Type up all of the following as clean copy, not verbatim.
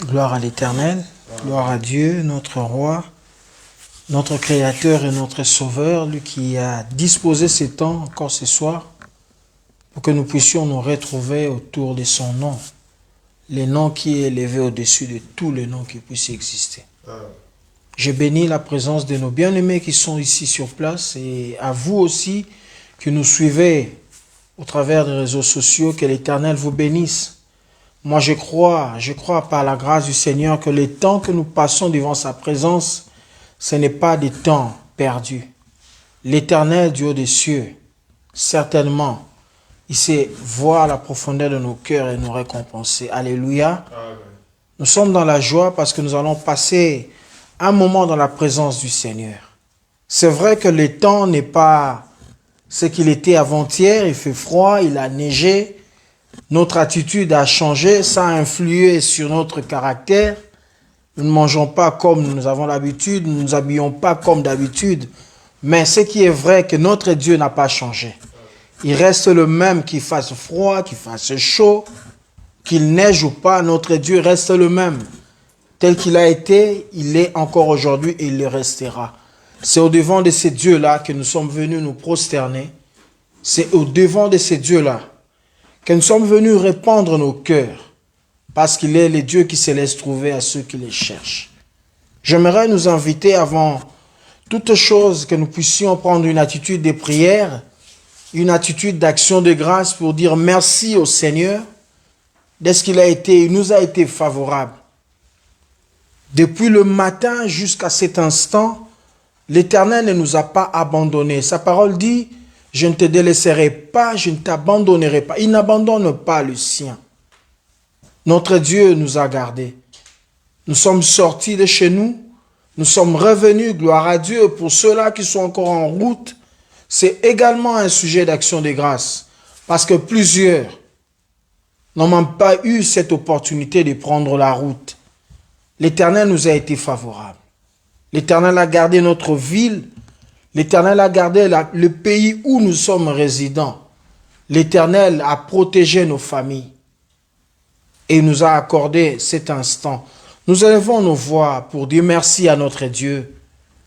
Gloire à l'Éternel, gloire à Dieu, notre Roi, notre Créateur et notre Sauveur, lui qui a disposé ces temps encore ce soir pour que nous puissions nous retrouver autour de son nom, le nom qui est élevé au-dessus de tous les noms qui puissent exister. Je bénis la présence de nos bien-aimés qui sont ici sur place et à vous aussi qui nous suivez au travers des réseaux sociaux, que l'Éternel vous bénisse. Moi, je crois par la grâce du Seigneur que les temps que nous passons devant sa présence, ce n'est pas des temps perdus. L'Éternel, Dieu des cieux, certainement, il sait voir la profondeur de nos cœurs et nous récompenser. Alléluia. Amen. Nous sommes dans la joie parce que nous allons passer un moment dans la présence du Seigneur. C'est vrai que le temps n'est pas ce qu'il était avant-hier. Il fait froid, il a neigé. Notre attitude a changé, ça a influé sur notre caractère. Nous ne mangeons pas comme nous avons l'habitude, nous ne nous habillons pas comme d'habitude. Mais ce qui est vrai, c'est que notre Dieu n'a pas changé. Il reste le même, qu'il fasse froid, qu'il fasse chaud, qu'il neige ou pas, notre Dieu reste le même. Tel qu'il a été, il est encore aujourd'hui et il le restera. C'est au devant de ces dieux-là que nous sommes venus nous prosterner. C'est au devant de ces dieux-là que nous sommes venus répandre nos cœurs, parce qu'il est le Dieu qui se laisse trouver à ceux qui les cherchent. J'aimerais nous inviter avant toute chose que nous puissions prendre une attitude de prière, une attitude d'action de grâce pour dire merci au Seigneur de ce qu'il a été, il nous a été favorable. Depuis le matin jusqu'à cet instant, l'Éternel ne nous a pas abandonnés. Sa parole dit: je ne te délaisserai pas, je ne t'abandonnerai pas. Il n'abandonne pas le sien. Notre Dieu nous a gardés. Nous sommes sortis de chez nous. Nous sommes revenus, gloire à Dieu. Pour ceux-là qui sont encore en route, c'est également un sujet d'action de grâce. Parce que plusieurs n'ont même pas eu cette opportunité de prendre la route. L'Éternel nous a été favorable. L'Éternel a gardé notre ville. L'Éternel a gardé le pays où nous sommes résidents. L'Éternel a protégé nos familles et nous a accordé cet instant. Nous élevons nos voix pour dire merci à notre Dieu,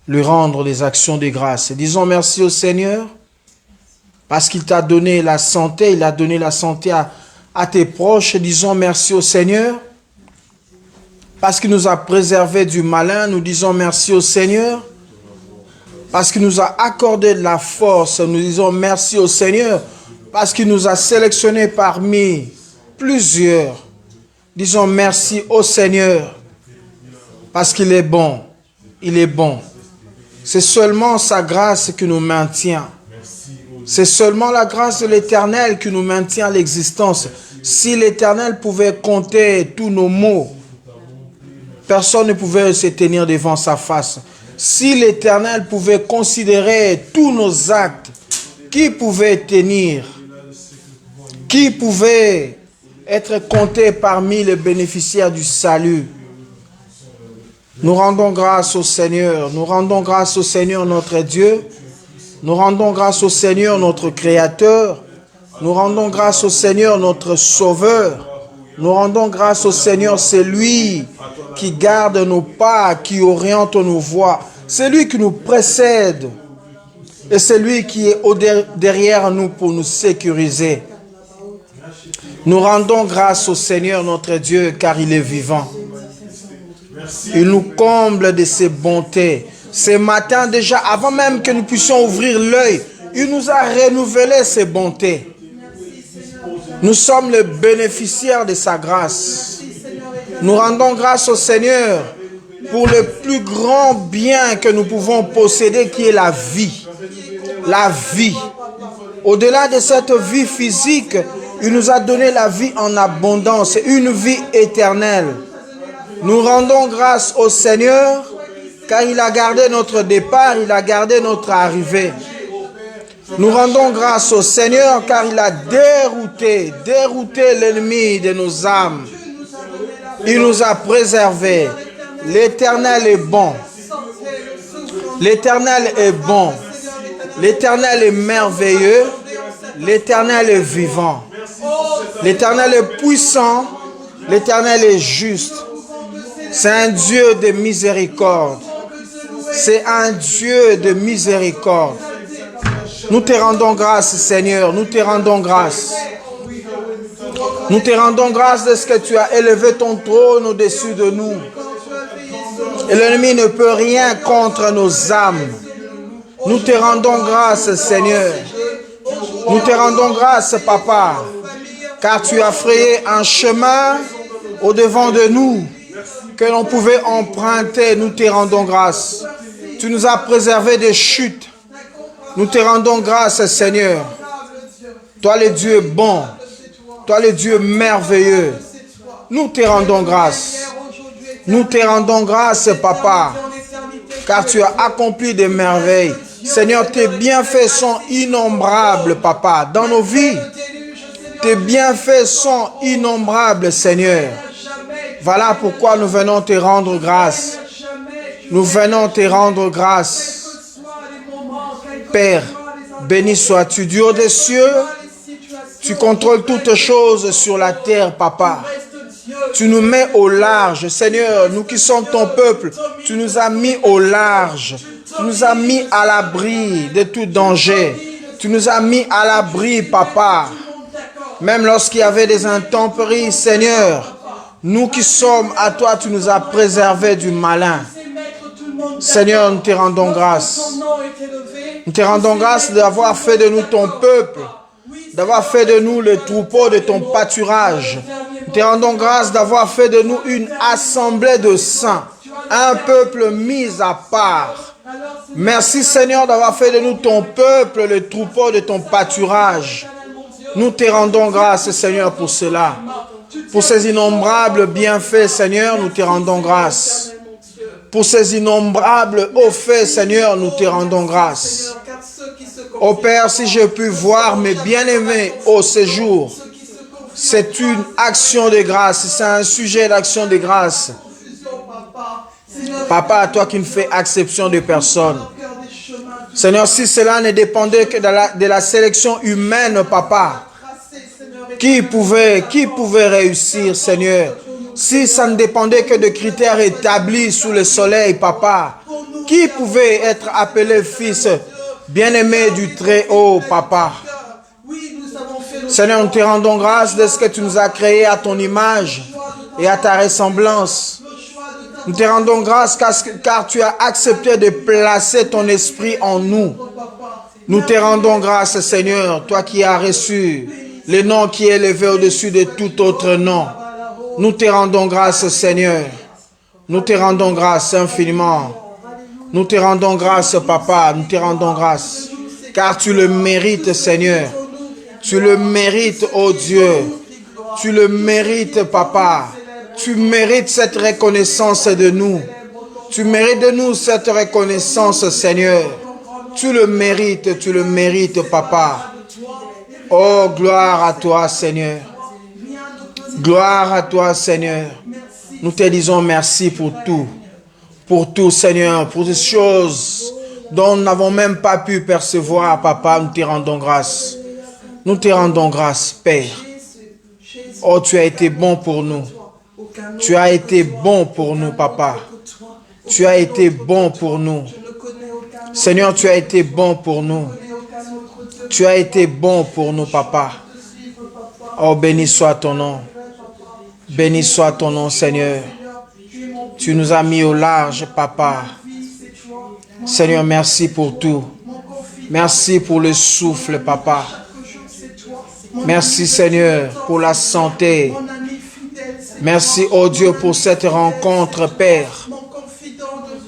lui rendre des actions de grâce. Et disons merci au Seigneur parce qu'il t'a donné la santé, il a donné la santé à tes proches. Disons merci au Seigneur parce qu'il nous a préservés du malin. Nous disons merci au Seigneur parce qu'il nous a accordé de la force. Nous disons merci au Seigneur parce qu'il nous a sélectionnés parmi plusieurs. Disons merci au Seigneur parce qu'il est bon. Il est bon. C'est seulement sa grâce qui nous maintient. C'est seulement la grâce de l'Éternel qui nous maintient à l'existence. Si l'Éternel pouvait compter tous nos maux, personne ne pouvait se tenir devant sa face. Si l'Éternel pouvait considérer tous nos actes, qui pouvait tenir? Qui pouvait être compté parmi les bénéficiaires du salut? Nous rendons grâce au Seigneur. Nous rendons grâce au Seigneur notre Dieu. Nous rendons grâce au Seigneur notre Créateur. Nous rendons grâce au Seigneur notre Sauveur. Nous rendons grâce au Seigneur, c'est lui qui garde nos pas, qui oriente nos voies. C'est lui qui nous précède. Et c'est lui qui est derrière nous pour nous sécuriser. Nous rendons grâce au Seigneur notre Dieu car il est vivant. Il nous comble de ses bontés. Ce matin déjà, avant même que nous puissions ouvrir l'œil, il nous a renouvelé ses bontés. Nous sommes les bénéficiaires de sa grâce. Nous rendons grâce au Seigneur pour le plus grand bien que nous pouvons posséder, qui est la vie. La vie. Au-delà de cette vie physique, il nous a donné la vie en abondance, une vie éternelle. Nous rendons grâce au Seigneur car il a gardé notre départ, il a gardé notre arrivée. Nous rendons grâce au Seigneur car il a dérouté l'ennemi de nos âmes. Il nous a préservés. L'Éternel est bon. L'Éternel est bon. L'Éternel est merveilleux. L'Éternel est vivant. L'Éternel est puissant. L'Éternel est juste. C'est un Dieu de miséricorde. C'est un Dieu de miséricorde. Nous te rendons grâce, Seigneur. Nous te rendons grâce. Nous te rendons grâce de ce que tu as élevé ton trône au-dessus de nous. Et l'ennemi ne peut rien contre nos âmes. Nous te rendons grâce, Seigneur. Nous te rendons grâce, Papa, car tu as frayé un chemin au-devant de nous que l'on pouvait emprunter. Nous te rendons grâce. Tu nous as préservés des chutes. Nous te rendons grâce, Seigneur. Toi, le Dieu bon. Toi, le Dieu merveilleux. Nous te rendons grâce. Nous te rendons grâce, Papa, car tu as accompli des merveilles. Seigneur, tes bienfaits sont innombrables, Papa, dans nos vies. Tes bienfaits sont innombrables, Seigneur. Voilà pourquoi nous venons te rendre grâce. Nous venons te rendre grâce. Père, béni sois-tu, Dieu des cieux. Tu contrôles toutes choses sur la terre, Papa. Tu nous mets au large, Seigneur, nous qui sommes ton peuple. Tu nous as mis au large. Tu nous as mis à l'abri de tout danger. Tu nous as mis à l'abri, Papa. Même lorsqu'il y avait des intempéries, Seigneur, nous qui sommes à toi, tu nous as préservés du malin. Seigneur, nous te rendons grâce. Nous te rendons grâce d'avoir fait de nous ton peuple, d'avoir fait de nous le troupeau de ton pâturage. Nous te rendons grâce d'avoir fait de nous une assemblée de saints, un peuple mis à part. Merci Seigneur d'avoir fait de nous ton peuple, le troupeau de ton pâturage. Nous te rendons grâce Seigneur pour cela. Pour ces innombrables bienfaits Seigneur, nous te rendons grâce. Pour ces innombrables hauts faits Seigneur, nous te rendons grâce. Ô Père, si je puis voir mes bien-aimés au séjour, c'est une action de grâce, c'est un sujet d'action de grâce. Papa, toi qui ne fais exception de personne. Seigneur, si cela ne dépendait que de la sélection humaine, Papa, qui pouvait réussir, Seigneur? Si ça ne dépendait que de critères établis sous le soleil, Papa, qui pouvait être appelé fils bien-aimé du Très-Haut, Papa? Seigneur, nous te rendons grâce de ce que tu nous as créé à ton image et à ta ressemblance. Nous te rendons grâce car tu as accepté de placer ton esprit en nous. Nous te rendons grâce, Seigneur, toi qui as reçu le nom qui est élevé au-dessus de tout autre nom. Nous te rendons grâce, Seigneur. Nous te rendons grâce infiniment. Nous te rendons grâce, Papa. Nous te rendons grâce. Car tu le mérites, Seigneur. Tu le mérites, oh Dieu. Tu le mérites, Papa. Tu mérites cette reconnaissance de nous. Tu mérites de nous cette reconnaissance, Seigneur. Tu le mérites, Papa. Oh, gloire à toi, Seigneur. Gloire à toi, Seigneur. Nous te disons merci pour tout. Pour tout, Seigneur. Pour des choses dont nous n'avons même pas pu percevoir, Papa. Nous te rendons grâce. Nous te rendons grâce, Père. Oh, tu as été bon pour nous. Tu as été bon pour nous, Papa. Tu as été bon pour nous. Seigneur, tu as été bon pour nous. Tu as été bon pour nous, Papa. Oh, béni soit ton nom. Béni soit ton nom, Seigneur. Tu nous as mis au large, Papa. Seigneur, merci pour tout. Merci pour le souffle, Papa. Merci, Seigneur, pour la santé. Merci, oh Dieu, pour cette rencontre, Père.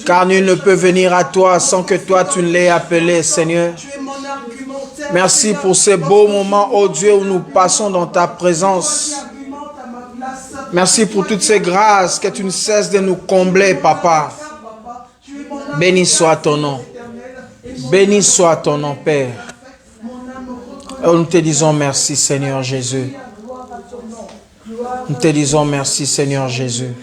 Car nul ne peut venir à toi sans que toi, tu ne l'aies appelé, Seigneur. Merci pour ces beaux moments, oh Dieu, où nous passons dans ta présence. Merci pour toutes ces grâces que tu ne cesses de nous combler, Papa. Béni soit ton nom. Béni soit ton nom, Père. Et nous te disons merci, Seigneur Jésus. Nous te disons merci, Seigneur Jésus.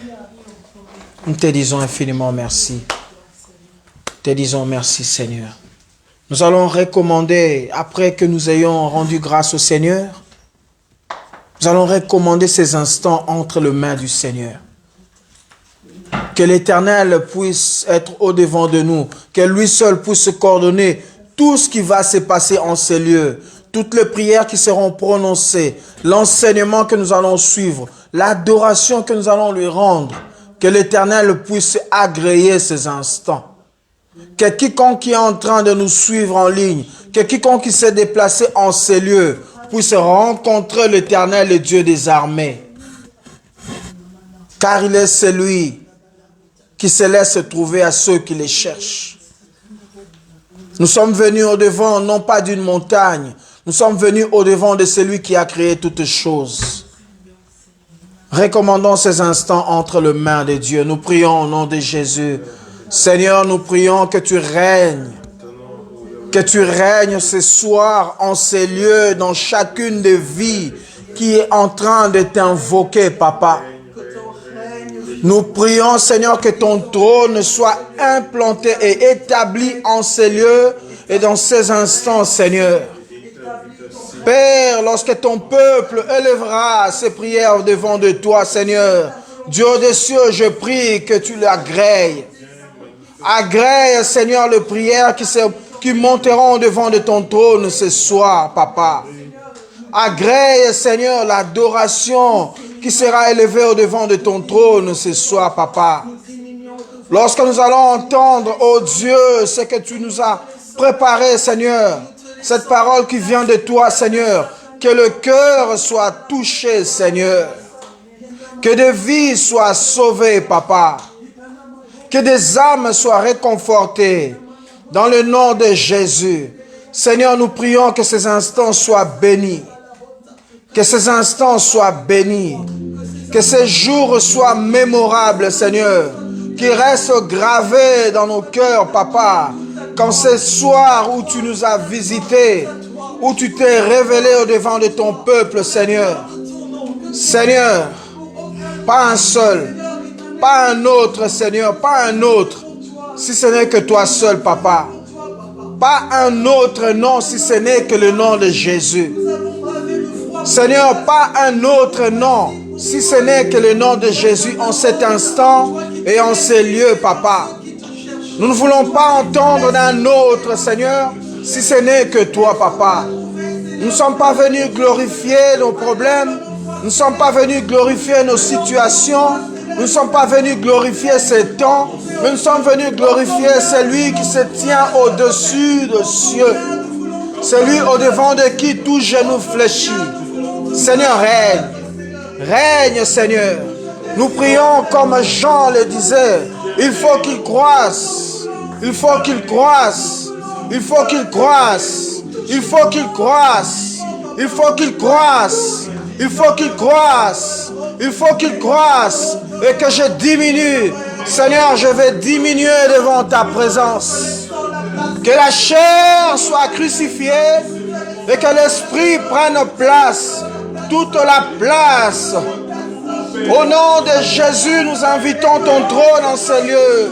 Nous te disons infiniment merci. Nous te disons merci, Seigneur. Nous allons recommander, après que nous ayons rendu grâce au Seigneur, nous allons recommander ces instants entre les mains du Seigneur. Que l'Éternel puisse être au-devant de nous, que lui seul puisse coordonner tout ce qui va se passer en ces lieux, toutes les prières qui seront prononcées, l'enseignement que nous allons suivre, l'adoration que nous allons lui rendre, que l'Éternel puisse agréer ces instants. Que quiconque qui est en train de nous suivre en ligne, que quiconque qui s'est déplacé en ces lieux, puisse rencontrer l'Éternel, le Dieu des armées. Car il est celui qui se laisse trouver à ceux qui les cherchent. Nous sommes venus au-devant, non pas d'une montagne, nous sommes venus au-devant de celui qui a créé toutes choses. Recommandons ces instants entre les mains de Dieu. Nous prions au nom de Jésus. Seigneur, nous prions que tu règnes. Que tu règnes ce soir en ces lieux, dans chacune des vies qui est en train de t'invoquer, Papa. Nous prions, Seigneur, que ton trône soit implanté et établi en ces lieux et dans ces instants, Seigneur. Père, lorsque ton peuple élèvera ses prières devant de toi, Seigneur, Dieu des cieux, je prie que tu l'agrèes. Agrée, Seigneur, les prières qui monteront devant de ton trône ce soir, Papa. Agrée, Seigneur, l'adoration qui sera élevée au-devant de ton trône ce soir, Papa. Lorsque nous allons entendre, oh Dieu, ce que tu nous as préparé, Seigneur, cette parole qui vient de toi, Seigneur, que le cœur soit touché, Seigneur. Que des vies soient sauvées, Papa. Que des âmes soient réconfortées dans le nom de Jésus. Seigneur, nous prions que ces instants soient bénis. Que ces instants soient bénis. Que ces jours soient mémorables, Seigneur. Qu'ils restent gravés dans nos cœurs, Papa. Quand ce soir où tu nous as visités, où tu t'es révélé au-devant de ton peuple, Seigneur. Seigneur, pas un seul, pas un autre, Seigneur, pas un autre, si ce n'est que toi seul, Papa. Pas un autre nom, si ce n'est que le nom de Jésus. Seigneur, pas un autre nom, si ce n'est que le nom de Jésus en cet instant et en ces lieux, Papa. Nous ne voulons pas entendre d'un autre, Seigneur, si ce n'est que toi, Papa. Nous ne sommes pas venus glorifier nos problèmes, nous ne sommes pas venus glorifier nos situations, nous ne sommes pas venus glorifier ces temps, mais nous sommes venus glorifier celui qui se tient au-dessus des cieux, celui au-devant de qui tout genou fléchit. Seigneur, règne. Règne, Seigneur. Nous prions comme Jean le disait. Il faut qu'il croisse. Il faut qu'il croisse. Il faut qu'il croisse. Il faut qu'il croisse. Il faut qu'il croisse. Il faut qu'il croisse. Il faut qu'il croisse. Et que je diminue. Seigneur, je vais diminuer devant ta présence. Que la chair soit crucifiée et que l'esprit prenne place. Toute la place. Au nom de Jésus, nous invitons ton trône en ces lieux.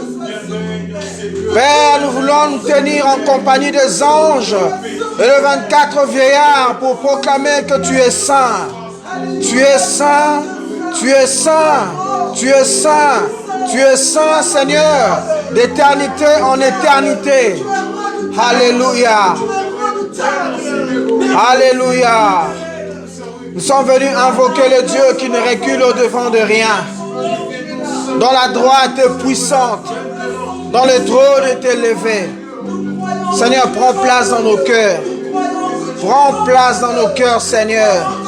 Père, nous voulons nous tenir en compagnie des anges et les 24 vieillards pour proclamer que tu es saint. Tu es saint, tu es saint, tu es saint, tu es saint, Seigneur, d'éternité en éternité. Alléluia. Alléluia. Nous sommes venus invoquer le Dieu qui ne recule au-devant de rien, dont la droite est puissante, dont le trône est élevé. Seigneur, prends place dans nos cœurs. Prends place dans nos cœurs, Seigneur.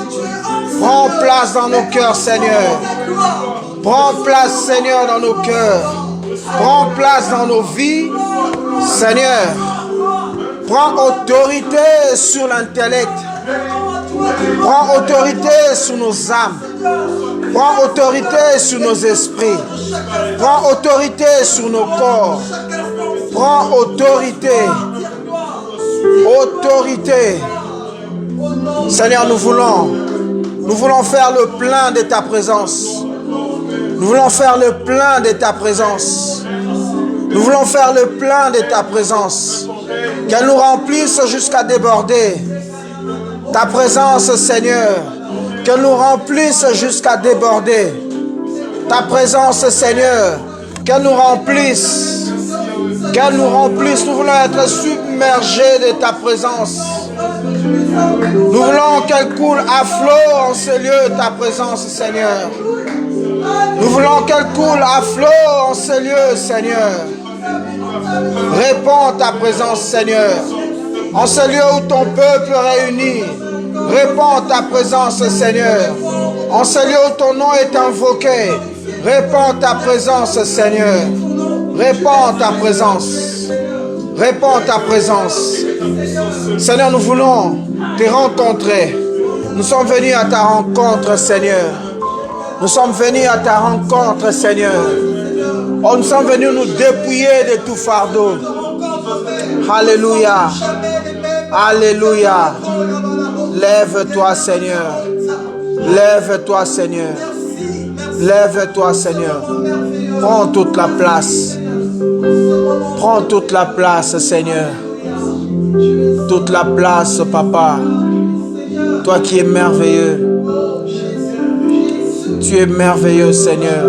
Prends place dans nos cœurs, Seigneur. Prends place, Seigneur, dans nos cœurs. Prends place dans nos vies, Seigneur. Prends autorité sur l'intellect. Prends autorité sur nos âmes. Prends autorité sur nos esprits. Prends autorité sur nos corps. Prends autorité. Autorité. Seigneur, nous voulons faire le plein de ta présence. Nous voulons faire le plein de ta présence. Nous voulons faire le plein de ta présence. Qu'elle nous remplisse jusqu'à déborder. Ta présence, Seigneur, qu'elle nous remplisse jusqu'à déborder. Ta présence, Seigneur, qu'elle nous remplisse. Qu'elle nous remplisse. Nous voulons être submergés de ta présence. Nous voulons qu'elle coule à flot en ce lieu, ta présence, Seigneur. Nous voulons qu'elle coule à flot en ce lieu, Seigneur. Réponds ta présence, Seigneur. En ce lieu où ton peuple réuni, réponds ta présence, Seigneur. En ce lieu où ton nom est invoqué, réponds ta présence, Seigneur. Réponds ta présence. Réponds ta présence. Seigneur, nous voulons te rencontrer. Nous sommes venus à ta rencontre, Seigneur. Nous sommes venus à ta rencontre, Seigneur. Oh, nous sommes venus nous dépouiller de tout fardeau. Alléluia. Alléluia. Lève-toi, Seigneur. Lève-toi, Seigneur. Lève-toi, Seigneur. Prends toute la place. Prends toute la place, Seigneur. Toute la place, Papa. Toi qui es merveilleux. Tu es merveilleux, Seigneur.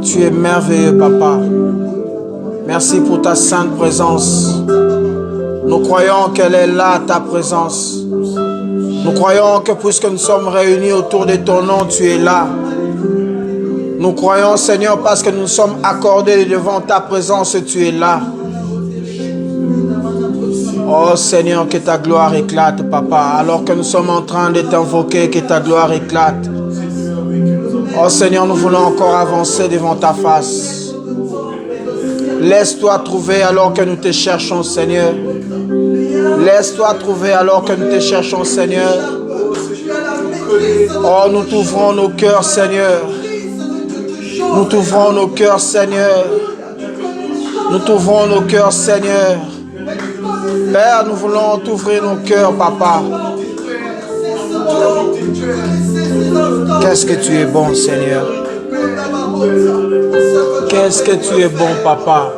Tu es merveilleux, Papa. Merci pour ta sainte présence. Nous croyons qu'elle est là, ta présence. Nous croyons que puisque nous sommes réunis autour de ton nom, tu es là. Nous croyons, Seigneur, parce que nous sommes accordés devant ta présence, tu es là. Oh Seigneur, que ta gloire éclate, Papa. Alors que nous sommes en train de t'invoquer, que ta gloire éclate. Oh Seigneur, nous voulons encore avancer devant ta face. Laisse-toi trouver alors que nous te cherchons, Seigneur. Laisse-toi trouver alors que nous te cherchons, Seigneur. Oh, nous t'ouvrons nos cœurs, Seigneur. Nous t'ouvrons nos cœurs, Seigneur. Nous t'ouvrons nos cœurs, Seigneur. Père, nous voulons t'ouvrir nos cœurs, Papa. Qu'est-ce que tu es bon, Seigneur. Qu'est-ce que tu es bon, Papa.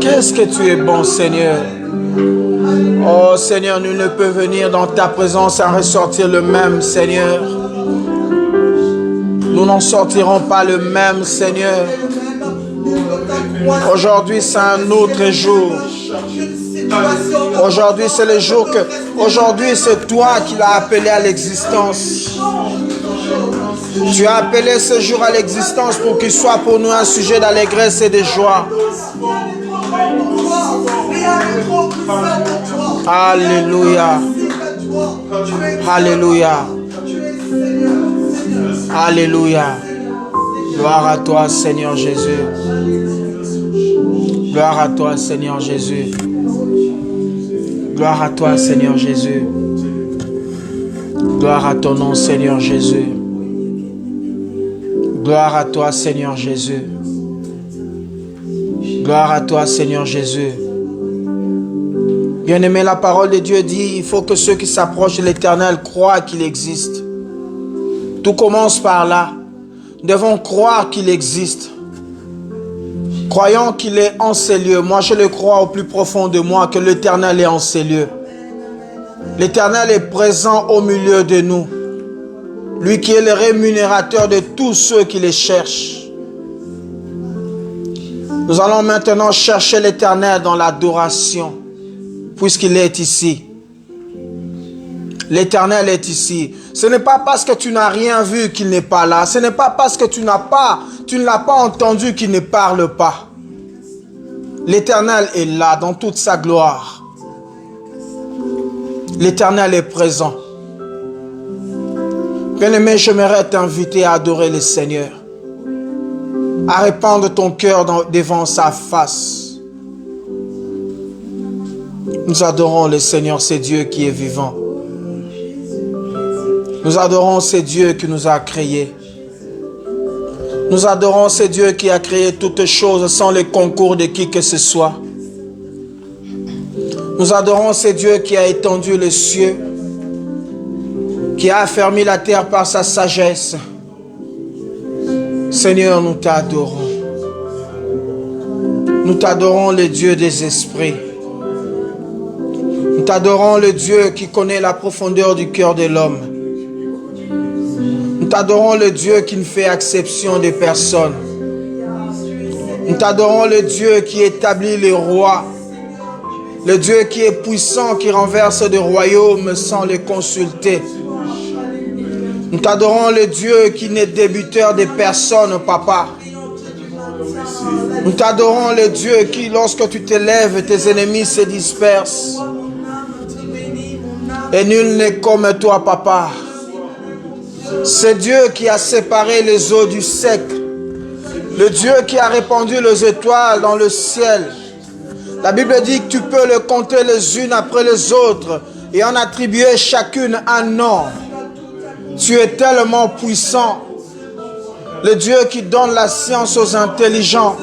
Qu'est-ce que tu es bon, Seigneur. Oh, Seigneur, nul ne peut venir dans ta présence sans ressortir le même, Seigneur. Nous n'en sortirons pas le même, Seigneur. Aujourd'hui, c'est un autre jour. Aujourd'hui, c'est le jour que... Aujourd'hui, c'est toi qui l'as appelé à l'existence. Tu as appelé ce jour à l'existence pour qu'il soit pour nous un sujet d'allégresse et de joie. Alléluia. Alléluia. Alléluia. Gloire à toi, Seigneur Jésus. Gloire à toi, Seigneur Jésus. Gloire à toi, Seigneur Jésus. Gloire à ton nom, Seigneur Jésus. Gloire à toi, Seigneur Jésus. Gloire à toi, Seigneur Jésus. Bien-aimé, la parole de Dieu dit, il faut que ceux qui s'approchent de l'Éternel croient qu'il existe. Tout commence par là. Nous devons croire qu'il existe. Croyons qu'il est en ces lieux. Moi, je le crois au plus profond de moi que l'Éternel est en ces lieux. L'Éternel est présent au milieu de nous. Lui qui est le rémunérateur de tous ceux qui les cherchent. Nous allons maintenant chercher l'Éternel dans l'adoration, puisqu'il est ici. L'Éternel est ici. Ce n'est pas parce que tu n'as rien vu qu'il n'est pas là. Ce n'est pas parce que tu ne l'as pas entendu qu'il ne parle pas. L'Éternel est là dans toute sa gloire. L'Éternel est présent. Bien-aimé, j'aimerais t'inviter à adorer le Seigneur, à répandre ton cœur devant sa face. Nous adorons le Seigneur, c'est Dieu qui est vivant. Nous adorons ce Dieu qui nous a créés. Nous adorons ce Dieu qui a créé toutes choses sans le concours de qui que ce soit. Nous adorons ce Dieu qui a étendu les cieux, qui a affermi la terre par sa sagesse. Seigneur, nous t'adorons. Nous t'adorons, le Dieu des esprits. Nous t'adorons, le Dieu qui connaît la profondeur du cœur de l'homme. Nous Nous t'adorons le Dieu qui ne fait exception des personnes. Nous t'adorons le Dieu qui établit les rois. Le Dieu qui est puissant, qui renverse des royaumes sans les consulter. Nous t'adorons le Dieu qui n'est débuteur des personnes, papa. Nous t'adorons le Dieu qui, lorsque tu t'élèves, tes ennemis se dispersent. Et nul n'est comme toi, papa. C'est Dieu qui a séparé les eaux du sec. Le Dieu qui a répandu les étoiles dans le ciel. La Bible dit que tu peux les compter les unes après les autres et en attribuer chacune un nom. Tu es tellement puissant. Le Dieu qui donne la science aux intelligents.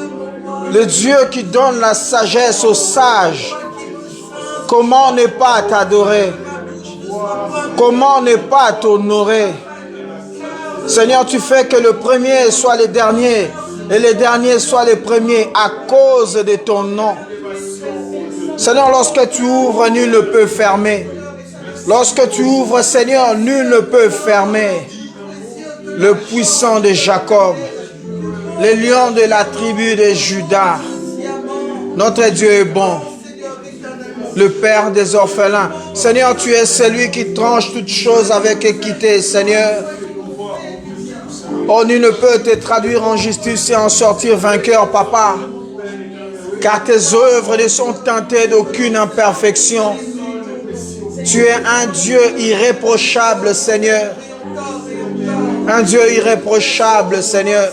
Le Dieu qui donne la sagesse aux sages. Comment ne pas t'adorer? Comment ne pas t'honorer? Seigneur, tu fais que le premier soit le dernier et les derniers soient les premiers à cause de ton nom. Seigneur, lorsque tu ouvres, nul ne peut fermer. Lorsque tu ouvres, Seigneur, nul ne peut fermer. Le puissant de Jacob, le lion de la tribu de Juda. Notre Dieu est bon. Le Père des orphelins. Seigneur, tu es celui qui tranche toutes choses avec équité, Seigneur. Oh, nul ne peut te traduire en justice et en sortir vainqueur, papa. Car tes œuvres ne sont teintées d'aucune imperfection. Tu es un Dieu irréprochable, Seigneur. Un Dieu irréprochable, Seigneur.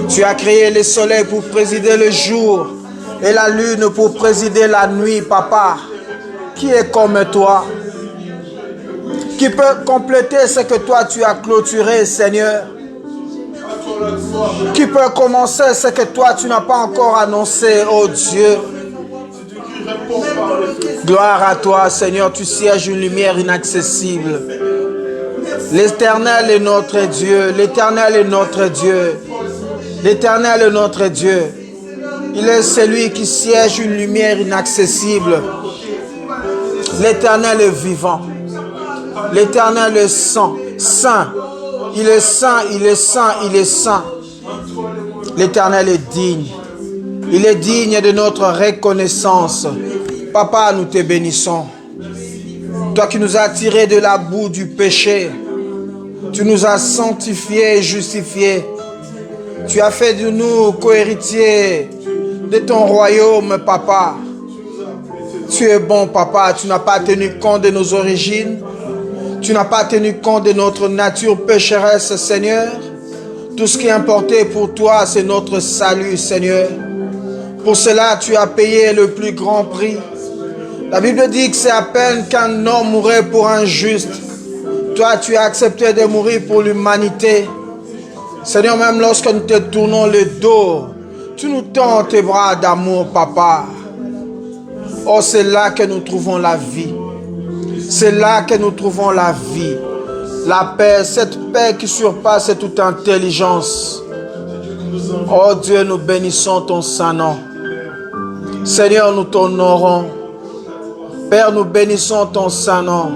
Tu as créé le soleil pour présider le jour et la lune pour présider la nuit, papa. Qui est comme toi? Qui peut compléter ce que toi tu as clôturé, Seigneur? Qui peut commencer ce que toi tu n'as pas encore annoncé, oh Dieu? Gloire à toi, Seigneur, tu sièges une lumière inaccessible. L'Éternel est notre Dieu, l'Éternel est notre Dieu, l'Éternel est notre Dieu. Il est celui qui siège une lumière inaccessible. L'Éternel est vivant. L'Éternel est saint. Il est saint, il est saint, il est saint. L'Éternel est digne. Il est digne de notre reconnaissance. Papa, nous te bénissons. Toi qui nous as tirés de la boue du péché, tu nous as sanctifiés et justifiés. Tu as fait de nous co-héritiers de ton royaume, papa. Tu es bon, papa. Tu n'as pas tenu compte de nos origines. Tu n'as pas tenu compte de notre nature pécheresse, Seigneur. Tout ce qui est importé pour toi, c'est notre salut, Seigneur. Pour cela, tu as payé le plus grand prix. La Bible dit que c'est à peine qu'un homme mourrait pour un juste. Toi, tu as accepté de mourir pour l'humanité. Seigneur, même lorsque nous te tournons le dos, tu nous tends tes bras d'amour, papa. Oh, c'est là que nous trouvons la vie. C'est là que nous trouvons la vie. La paix, cette paix qui surpasse toute intelligence. Oh Dieu, nous bénissons ton saint nom. Seigneur, nous t'honorons. Père, nous bénissons ton saint nom.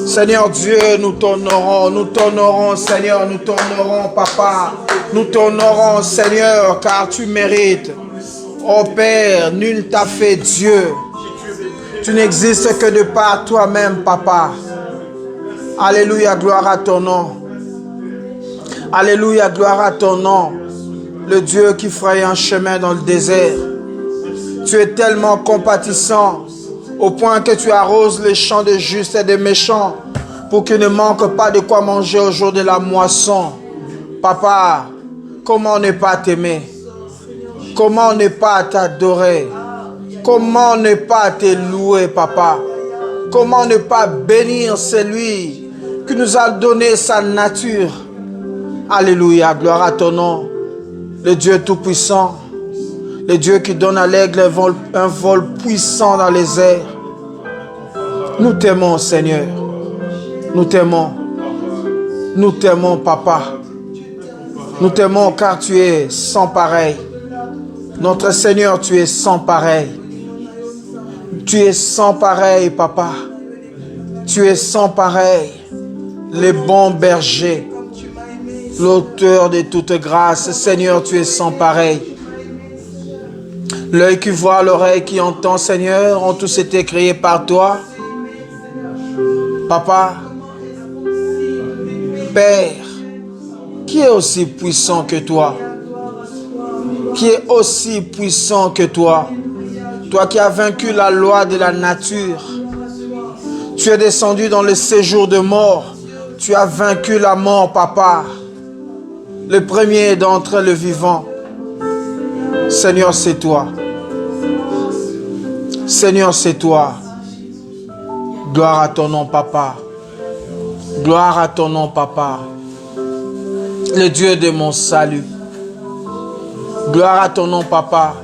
Seigneur Dieu, nous t'honorons, Seigneur, nous t'honorons, papa. Nous t'honorons, Seigneur, car tu mérites. Oh Père, nul t'a fait Dieu. Tu n'existes que de par toi-même, papa. Alléluia, gloire à ton nom. Alléluia, gloire à ton nom. Le Dieu qui fraye un chemin dans le désert. Tu es tellement compatissant au point que tu arroses les champs des justes et des méchants pour qu'ils ne manquent pas de quoi manger au jour de la moisson. Papa, comment ne pas t'aimer? Comment ne pas t'adorer? Comment ne pas te louer, papa? Comment ne pas bénir celui qui nous a donné sa nature? Alléluia, gloire à ton nom. Le Dieu tout-puissant, le Dieu qui donne à l'aigle un vol puissant dans les airs. Nous t'aimons, Seigneur. Nous t'aimons. Nous t'aimons, papa. Nous t'aimons car tu es sans pareil. Notre Seigneur, tu es sans pareil. Tu es sans pareil, papa. Tu es sans pareil. le bon berger, l'auteur de toute grâce. Seigneur, tu es sans pareil. L'œil qui voit, l'oreille qui entend, Seigneur, ont tous été créés par toi. Papa, Père, qui est aussi puissant que toi? Qui est aussi puissant que toi? Toi qui as vaincu la loi de la nature. Tu es descendu dans le séjour de mort. Tu as vaincu la mort, Papa. Le premier d'entre le vivant. Seigneur, c'est toi. Seigneur, c'est toi. Gloire à ton nom, Papa. Gloire à ton nom, Papa. Le Dieu de mon salut. Gloire à ton nom, Papa.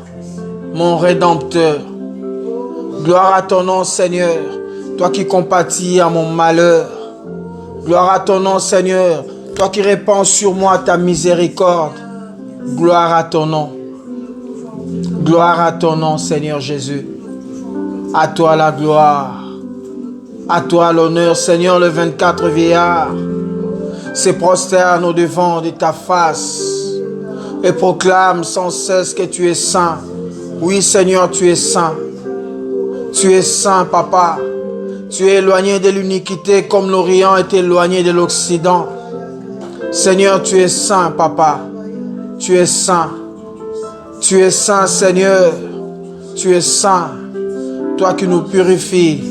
Mon Rédempteur. Gloire à ton nom, Seigneur. Toi qui compatis à mon malheur. Gloire à ton nom, Seigneur. Toi qui répands sur moi ta miséricorde. Gloire à ton nom. Gloire à ton nom, Seigneur Jésus. À toi la gloire. À toi l'honneur, Seigneur. Le 24 vieillards se prosternent au devant de ta face et proclament sans cesse que tu es saint. Oui, Seigneur, tu es saint. Tu es saint, Papa. Tu es éloigné de l'iniquité comme l'Orient est éloigné de l'Occident. Seigneur, tu es saint, Papa. Tu es saint. Tu es saint, Seigneur. Tu es saint. Toi qui nous purifies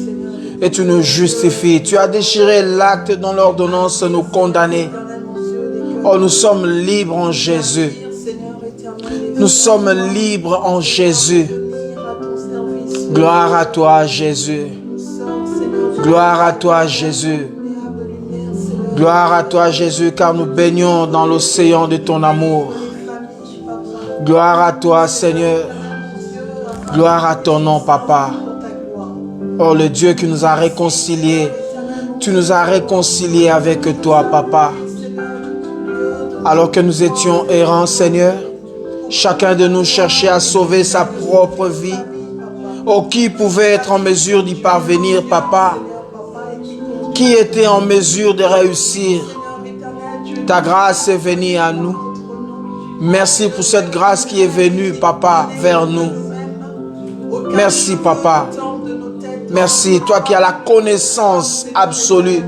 et tu nous justifies. Tu as déchiré l'acte dont l'ordonnance nous condamnait. Oh, nous sommes libres en Jésus. Nous sommes libres en Jésus. Gloire à toi, Jésus. Gloire à toi, Jésus. Gloire à toi, Jésus, car nous baignons dans l'océan de ton amour. Gloire à toi, Seigneur. Gloire à ton nom, Papa. Oh, le Dieu qui nous a réconciliés. Tu nous as réconciliés avec toi, Papa. Alors que nous étions errants, Seigneur, chacun de nous cherchait à sauver sa propre vie. Oh, qui pouvait être en mesure d'y parvenir, Papa? Qui était en mesure de réussir? Ta grâce est venue à nous. Merci pour cette grâce qui est venue, Papa, vers nous. Merci, Papa. Merci, toi qui as la connaissance absolue.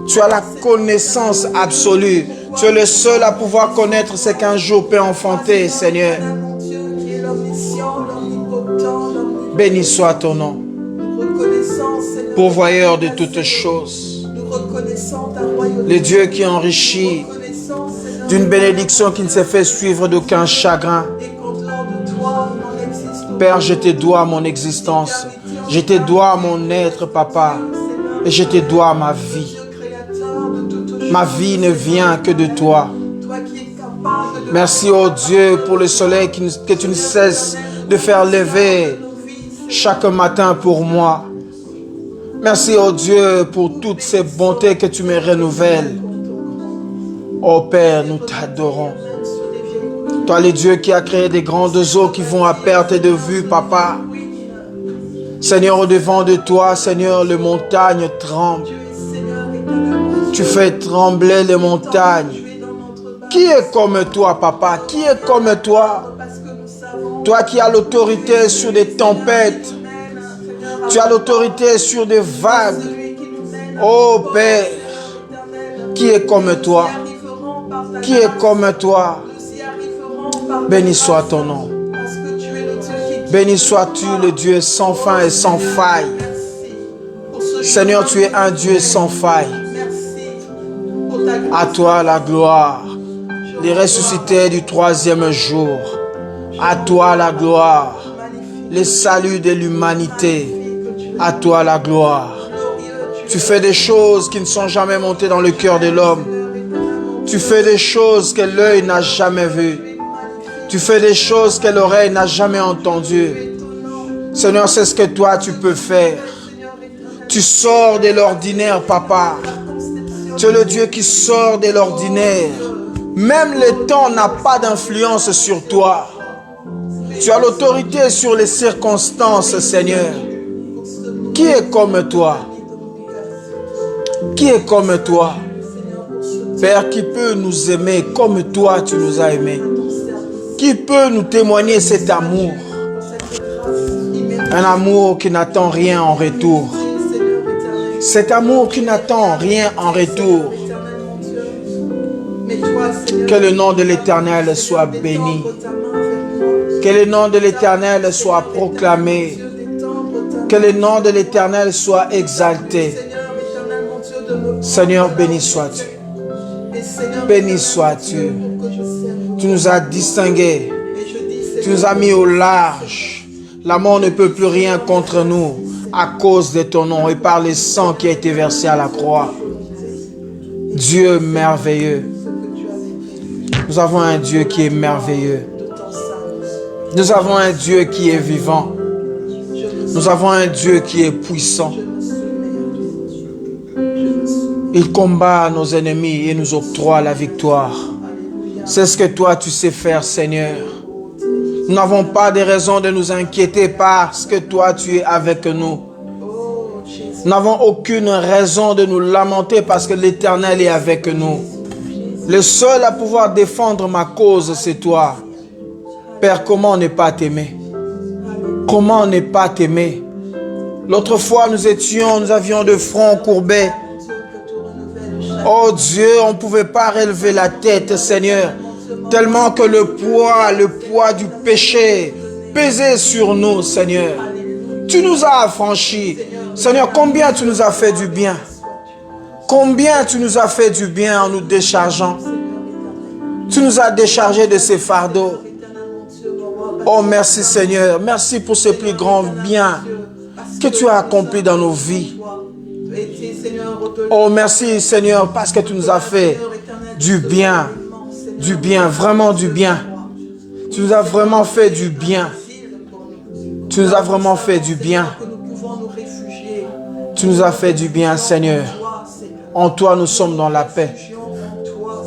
Tu as la connaissance absolue. Tu es le seul à pouvoir connaître ce qu'un jour peut enfanter, Seigneur. Béni soit ton nom. Pourvoyeur de toutes choses. Le Dieu qui enrichit d'une bénédiction qui ne s'est fait suivre d'aucun chagrin. Père, je te dois mon existence. Je te dois mon être, Papa. Et je te dois ma vie. Ma vie ne vient que de toi. Merci, oh Dieu, pour le soleil que tu ne cesses de faire lever chaque matin pour moi. Merci, oh Dieu, pour toutes ces bontés que tu me renouvelles. Oh Père, nous t'adorons. Toi, le Dieu qui a créé des grandes eaux qui vont à perte de vue, Papa. Seigneur, au-devant de toi, Seigneur, les montagnes tremblent. Tu fais trembler les montagnes. Qui est comme toi, Papa? Qui est comme toi? Toi qui as l'autorité sur des tempêtes. Tu as l'autorité sur des vagues. Oh Père, qui est comme toi? Qui est comme toi? Béni soit ton nom. Béni sois-tu, le Dieu sans fin et sans faille. Seigneur, tu es un Dieu sans faille. À toi la gloire. Les ressuscités du troisième jour. À toi la gloire. Les saluts de l'humanité. À toi la gloire. Tu fais des choses qui ne sont jamais montées dans le cœur de l'homme. Tu fais des choses que l'œil n'a jamais vues. Tu fais des choses que l'oreille n'a jamais entendues. Seigneur, c'est ce que toi tu peux faire. Tu sors de l'ordinaire, Papa. Tu es le Dieu qui sort de l'ordinaire. Même le temps n'a pas d'influence sur toi. Tu as l'autorité sur les circonstances, Seigneur. Qui est comme toi? Qui est comme toi? Père, qui peut nous aimer comme toi tu nous as aimés? Qui peut nous témoigner cet amour? Un amour qui n'attend rien en retour. Cet amour qui n'attend rien en retour. Que le nom de l'Éternel soit béni. Que le nom de l'Éternel soit proclamé. Que le nom de l'Éternel soit exalté. Seigneur, béni sois-tu. Béni sois-tu. Tu nous as distingués. Tu nous as mis au large. La mort ne peut plus rien contre nous à cause de ton nom et par le sang qui a été versé à la croix. Dieu merveilleux. Nous avons un Dieu qui est merveilleux. Nous avons un Dieu qui est vivant. Nous avons un Dieu qui est puissant. Il combat nos ennemis et nous octroie la victoire. C'est ce que toi tu sais faire, Seigneur. Nous n'avons pas de raison de nous inquiéter parce que toi tu es avec nous. Nous n'avons aucune raison de nous lamenter parce que l'Éternel est avec nous. Le seul à pouvoir défendre ma cause, c'est toi. Père, comment ne pas t'aimer? Comment ne pas t'aimer? L'autre fois, nous avions de front courbé. Oh Dieu, on ne pouvait pas relever la tête, Seigneur, tellement que le poids du péché pesait sur nous, Seigneur. Tu nous as affranchis. Seigneur, combien tu nous as fait du bien. Combien tu nous as fait du bien en nous déchargeant. Tu nous as déchargés de ces fardeaux. Oh, merci Seigneur. Merci pour ce plus grand bien que tu as accompli dans nos vies. Oh, merci Seigneur parce que tu nous as fait du bien. Du bien, vraiment du bien. Tu nous as vraiment fait du bien. Tu nous as vraiment fait du bien. Tu nous as fait du bien, Seigneur. En toi, nous sommes dans la paix.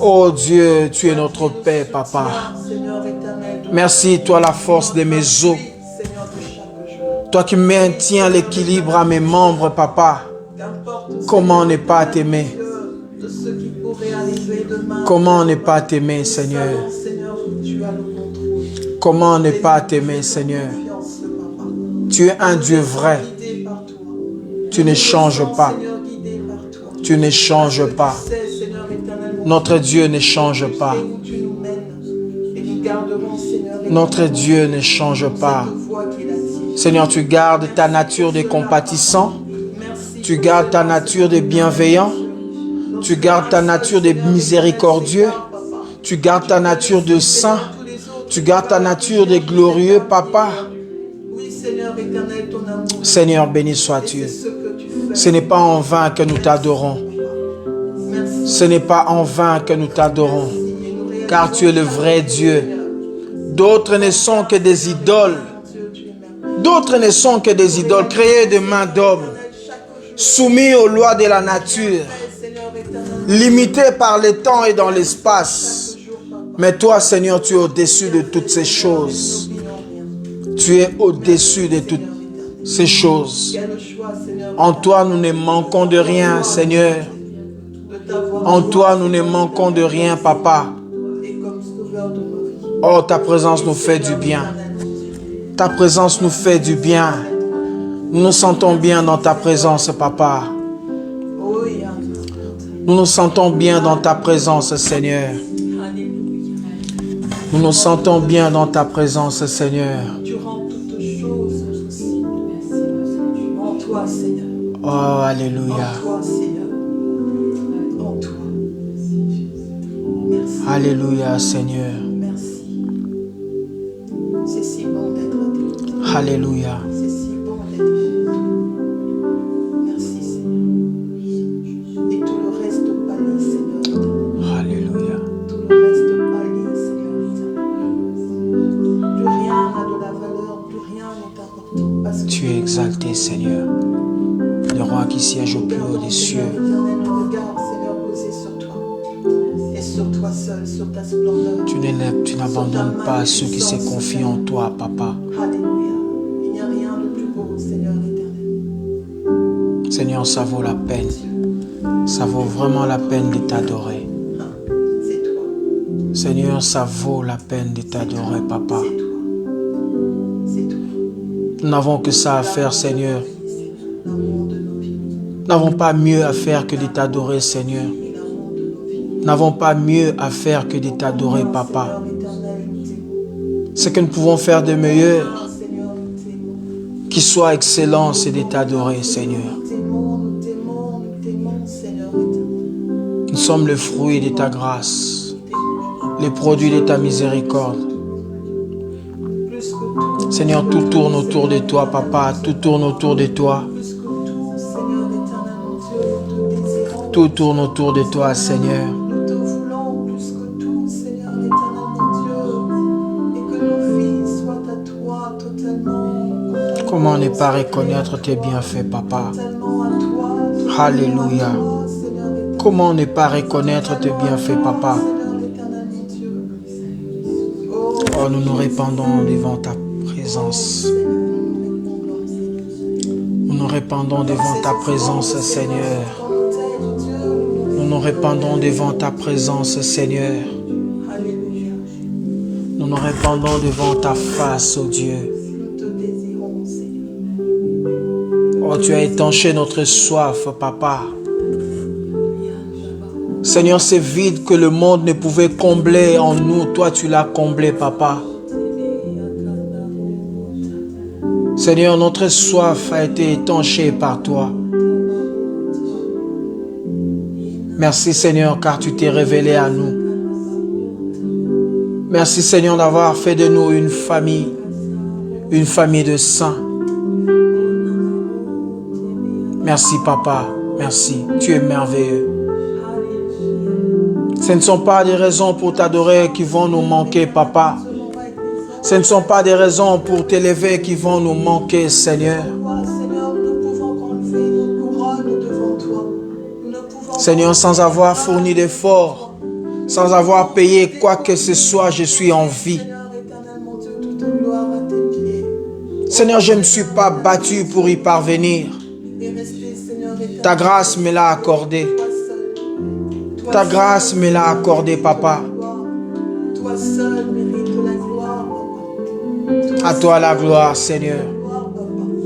Oh Dieu, tu es notre paix, Papa. Merci, toi, la force de mes os. Toi qui maintiens l'équilibre à mes membres, Papa. Comment ne pas t'aimer? Comment ne pas t'aimer, Seigneur? Comment ne pas t'aimer, Seigneur? Tu es un Dieu vrai. Tu ne changes pas. Tu ne changes pas. Notre Dieu ne change pas. Notre Dieu ne change pas. Seigneur, tu gardes ta nature de compatissant. Tu gardes ta nature de bienveillant. Tu gardes ta nature de miséricordieux. Tu gardes ta nature de saint. Tu gardes ta nature de glorieux, Papa. Seigneur, béni sois-tu. Ce n'est pas en vain que nous t'adorons. Ce n'est pas en vain que nous t'adorons. Car tu es le vrai Dieu. D'autres ne sont que des idoles. D'autres ne sont que des idoles créées de mains d'hommes. Soumis aux lois de la nature. Limités par le temps et dans l'espace. Mais toi, Seigneur, tu es au-dessus de toutes ces choses. Tu es au-dessus de toutes ces choses. En toi, nous ne manquons de rien, Seigneur. En toi, nous ne manquons de rien, Papa. Oh, ta présence nous fait du bien. Ta présence nous fait du bien. Nous nous sentons bien dans ta présence, Papa. Nous nous sentons bien dans ta présence, Seigneur. Nous nous sentons bien dans ta présence, Seigneur. Oh, alléluia. Alléluia, Seigneur. Alléluia. Tu es exalté, Seigneur. Le roi qui siège au plus haut des cieux. Tu n'abandonnes pas ceux qui se confient en toi, Papa. Il n'y a rien de plus beau, Seigneur éternel. Seigneur, ça vaut la peine. Ça vaut vraiment la peine de t'adorer. C'est toi. Seigneur, ça vaut la peine de t'adorer, Papa. C'est toi. C'est toi. Nous n'avons que ça à faire, Seigneur. L'amour de nos vies. Nous n'avons pas mieux à faire que de t'adorer, Seigneur. Et l'amour de nos vies. Nous n'avons pas mieux à faire que de t'adorer, Papa. Seigneur éternel, nous t'aimons. Ce que nous pouvons faire de meilleur, Seigneur, nous t'aimons. qui soit excellent, c'est de t'adorer, Seigneur. Nous t'aimons, nous t'aimons, nous t'aimons, Seigneur éternel. Nous sommes le fruit de ta grâce, Nous t'aimons. les produits de ta miséricorde. Plus que tout. Seigneur, tout tourne autour de toi, Papa. Tout tourne autour de toi. Plus que tout, Seigneur éternel, mon Dieu, nous te désirons. Tout tourne autour de toi, Seigneur. Nous te voulons plus que tout, Seigneur éternel, mon Dieu, et que nos vies soient à toi totalement. Comment ne pas reconnaître tes bienfaits, Papa? Totalement à toi. Alléluia. À toi, Seigneur éternel. Comment ne pas reconnaître tes bienfaits, Papa? Seigneur éternel, mon Dieu. Oh, Oh, nous nous répandons devant ta présence. Seigneur, nous répondons, Seigneur. Nous nous répandons devant ta présence, Seigneur. Nous nous répandons devant ta présence, Seigneur. Alléluia. Nous nous répandons devant ta face, oh Dieu. Nous te désirons, Seigneur. Oh, tu as étanché notre soif, Papa. Seigneur, c'est vide que le monde ne pouvait combler en nous. Toi, tu l'as comblé, Papa. Seigneur, notre soif a été étanchée par toi. Merci, Seigneur, car tu t'es révélé à nous. Merci, Seigneur, d'avoir fait de nous une famille de saints. Merci, Papa. Merci. Tu es merveilleux. Ce ne sont pas des raisons pour t'adorer qui vont nous manquer, Papa. Ce ne sont pas des raisons pour t'élever qui vont nous manquer, Seigneur. Seigneur, nous ne pouvons qu'enlever nos couronnes devant toi. Nous ne pouvons Seigneur, sans avoir fourni d'efforts, sans avoir payé quoi que ce soit, je suis en vie. Seigneur éternel, mon Dieu, toute gloire à tes pieds. Seigneur, je ne me suis pas battu pour y parvenir. Et rester, Seigneur éternel, Ta grâce me l'a accordé. toi seul. Ta grâce me l'a accordé, Papa. Toi seul mérite la gloire, Papa. À toi la gloire, Seigneur.